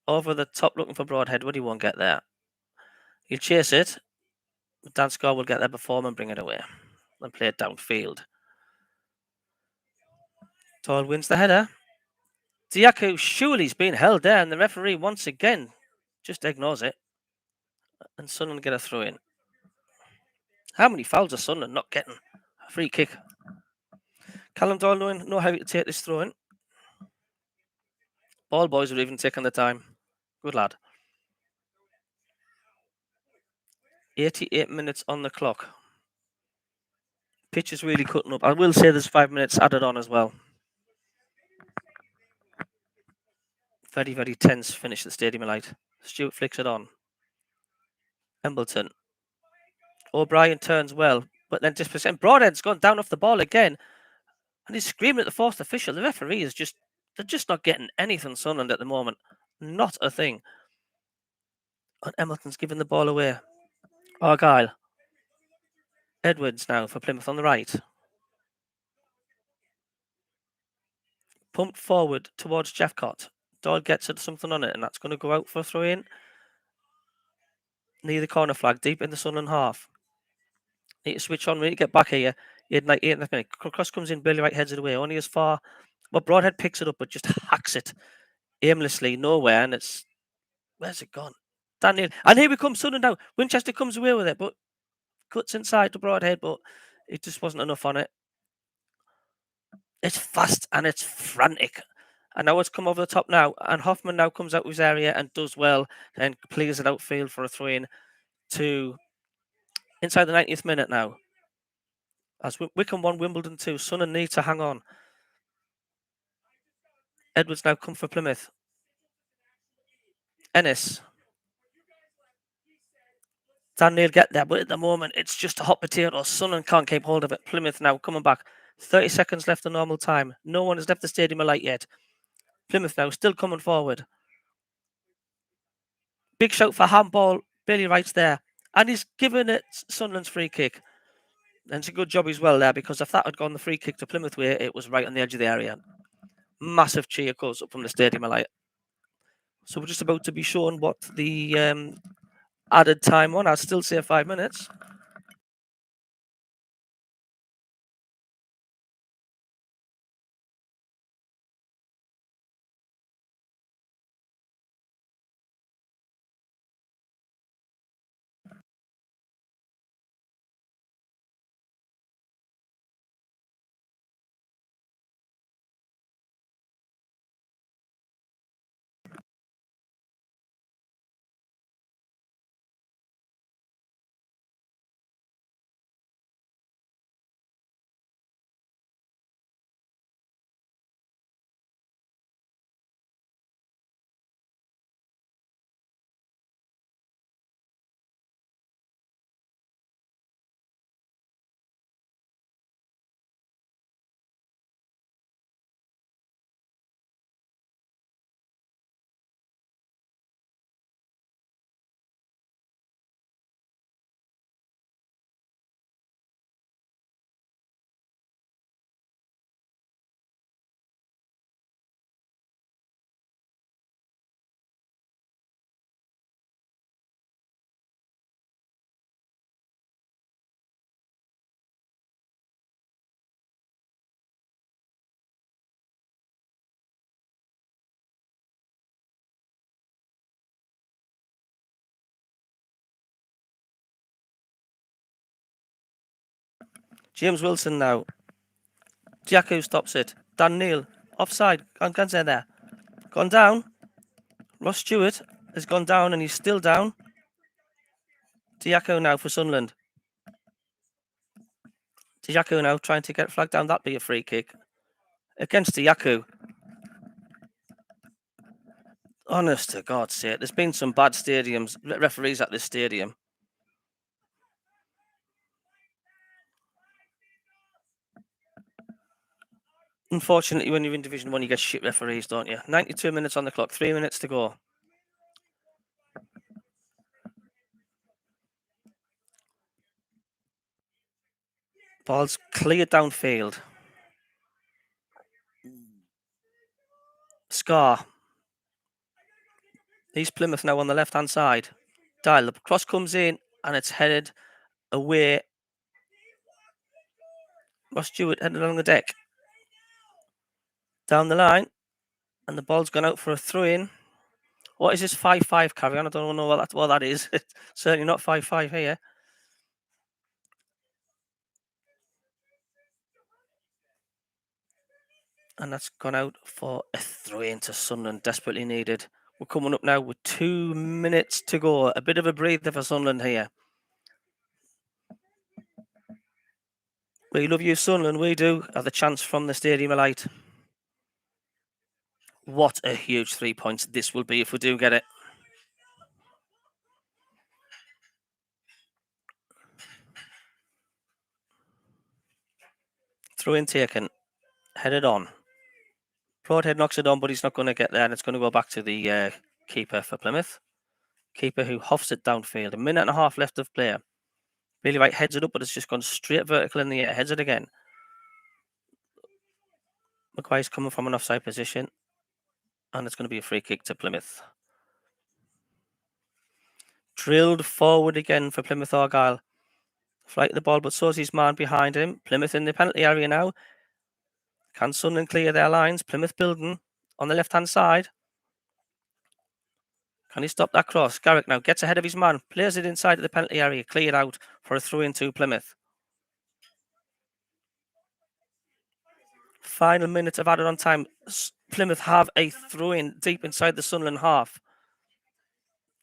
Over the top looking for Broadhead, but he won't get there. He'll chase it. Dan Score will get there before him and bring it away. And play it downfield. Doyle wins the header. Diaco surely's been held there, and the referee once again just ignores it. And Sunderland get a throw in. How many fouls are Sunderland not getting? A free kick. Callum Doyle know how to take this throw in. Ball boys are even taking the time. Good lad. 88 minutes on the clock. Pitch is really cutting up. I will say there's 5 minutes added on as well. Very, very tense finish at the Stadium of Light. Stewart flicks it on. Embleton. O'Brien turns well, but then dispossessed. Broadhead's gone down off the ball again. And he's screaming at the fourth official. The referee is they're just not getting anything, Sunderland, at the moment. Not a thing. And Embleton's giving the ball away. Argyle. Edwards now for Plymouth on the right. Pumped forward towards Jeffcott. Doyle gets something on it, and that's going to go out for a throw in. Near the corner flag, deep in the Sunderland half. Need to switch on, really get back here. He had like 8.5 minutes. Cross comes in, Billy Wright heads it away. Only as far. Well, Broadhead picks it up, but just hacks it aimlessly, nowhere, and it's. Where's it gone? Daniel. And here we come, Sunderland now. Winchester comes away with it, but cuts inside to Broadhead, but it just wasn't enough on it. It's fast and it's frantic. And now it's come over the top now. And Hoffman now comes out of his area and does well and clears it outfield for a throw in to inside the 90th minute now. As Wickham 1, Wimbledon 2. Sunderland need to hang on. Edwards now come for Plymouth. Ennis. Dan Neil get there, but at the moment it's just a hot potato. Sunderland can't keep hold of it. Plymouth now coming back. 30 seconds left of normal time. No one has left the Stadium of Light yet. Plymouth now still coming forward. Big shout for handball. Billy Wright's there. And he's given it Sunderland's free kick. And it's a good job as well there, because if that had gone the free kick to Plymouth way, it was right on the edge of the area. Massive cheer goes up from the Stadium of Light. So we're just about to be shown what the added time on. I'd still say 5 minutes. James Wilson now. Diaco stops it. Dan Neil, offside. Guns in there. Gone down. Ross Stewart has gone down and he's still down. Diaco now for Sunderland. Diaco now trying to get flagged down. That'd be a free kick. Against Diaco. Honest to God's sake, there's been some bad referees at this stadium. Unfortunately, when you're in Division 1, you get shit referees, don't you? 92 minutes on the clock, 3 minutes to go. Ball's cleared downfield. Scar. He's Plymouth now on the left-hand side. Dial, the cross comes in and it's headed away. Ross Stewart headed along the deck. Down the line. And the ball's gone out for a throw-in. What is this 5-5 carry on? I don't know what that is. It's certainly not 5-5 here. And that's gone out for a throw-in to Sunderland, desperately needed. We're coming up now with 2 minutes to go. A bit of a breather for Sunderland here. We love you, Sunderland. We do. Have the chance from the Stadium of Light. What a huge 3 points this will be if we do get it. Throw-in taken. Headed on. Broadhead knocks it on, but he's not going to get there, and it's going to go back to the keeper for Plymouth. Keeper who huffs it downfield. 1.5 minutes left of play. Really right, heads it up, but it's just gone straight vertical in the air. Heads it again. McGuire's coming from an offside position, and it's going to be a free kick to Plymouth. Drilled forward again for Plymouth Argyle. Flight the ball, but so's his man behind him. Plymouth in the penalty area now. Can Sunderland clear their lines? Plymouth building on the left-hand side. Can he stop that cross? Garrick now gets ahead of his man. Plays it inside of the penalty area. Cleared out for a throw-in to Plymouth. Final minute of added on time. Plymouth have a throw-in deep inside the Sunderland half.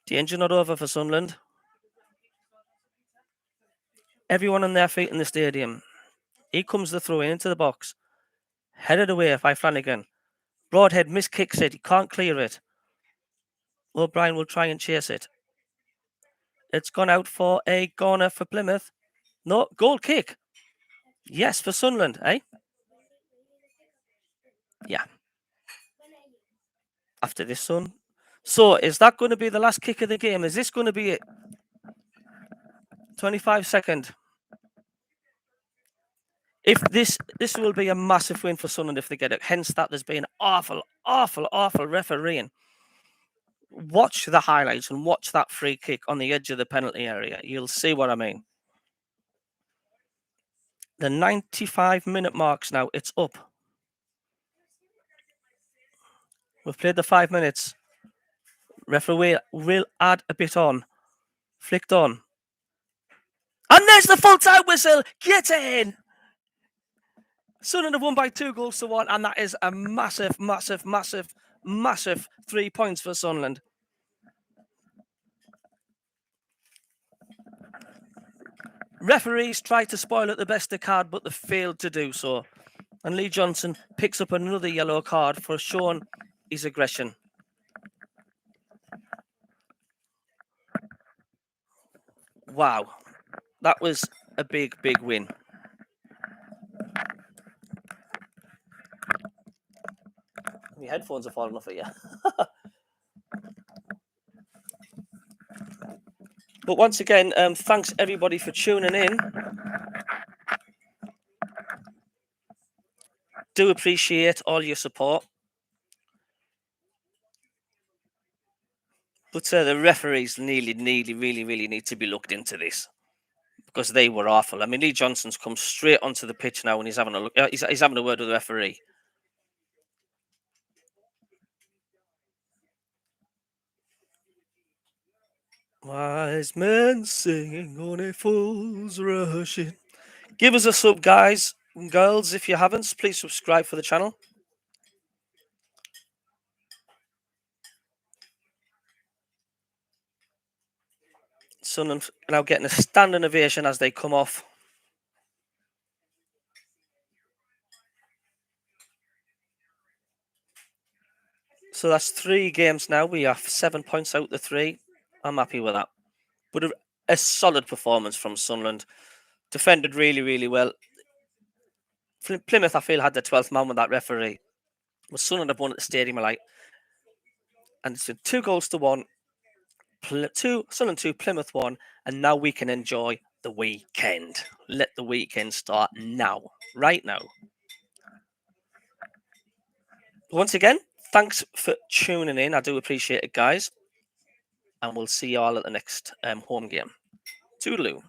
Danger not over for Sunderland. Everyone on their feet in the stadium. Here comes the throw-in into the box. Headed away by Flanagan. Broadhead miskicks it. He can't clear it. O'Brien will try and chase it. It's gone out for a corner for Plymouth. No, goal kick. Yes, for Sunderland, eh? Yeah. After this, son. So, is that going to be the last kick of the game? Is this going to be it? 25 seconds. If this will be a massive win for Sunderland if they get it. Hence that there's been awful refereeing. Watch the highlights and watch that free kick on the edge of the penalty area. You'll see what I mean. The 95-minute marks now. It's up. We've played the 5 minutes. Referee will add a bit on. Flicked on. And there's the full-time whistle. Get in. Sunderland have won by 2-1, and that is a massive 3 points for Sunderland. Referees tried to spoil it the best they could, but they failed to do so. And Lee Johnson picks up another yellow card for showing his aggression. Wow, that was a big win. My headphones are falling off at you. But once again, thanks everybody for tuning in. Do appreciate all your support. But the referees really need to be looked into this, because they were awful. I mean, Lee Johnson's come straight onto the pitch now and he's having a look. He's having a word with the referee. Wise men singing on a fool's rushing. Give us a sub, guys and girls. If you haven't, please subscribe for the channel. Sunderland now getting a standing ovation as they come off. So that's 3 games now. We are 7 points out the 3. I'm happy with that. But a solid performance from Sunderland. Defended really, really well. Plymouth, I feel, had the 12th man with that referee. But Sunderland have won at the stadium, like, and it's 2-1. Sunderland 2, Plymouth 1, and now we can enjoy the weekend. Let the weekend start now, right now. Once again, thanks for tuning in. I do appreciate it, guys. And we'll see you all at the next home game. Toodaloo.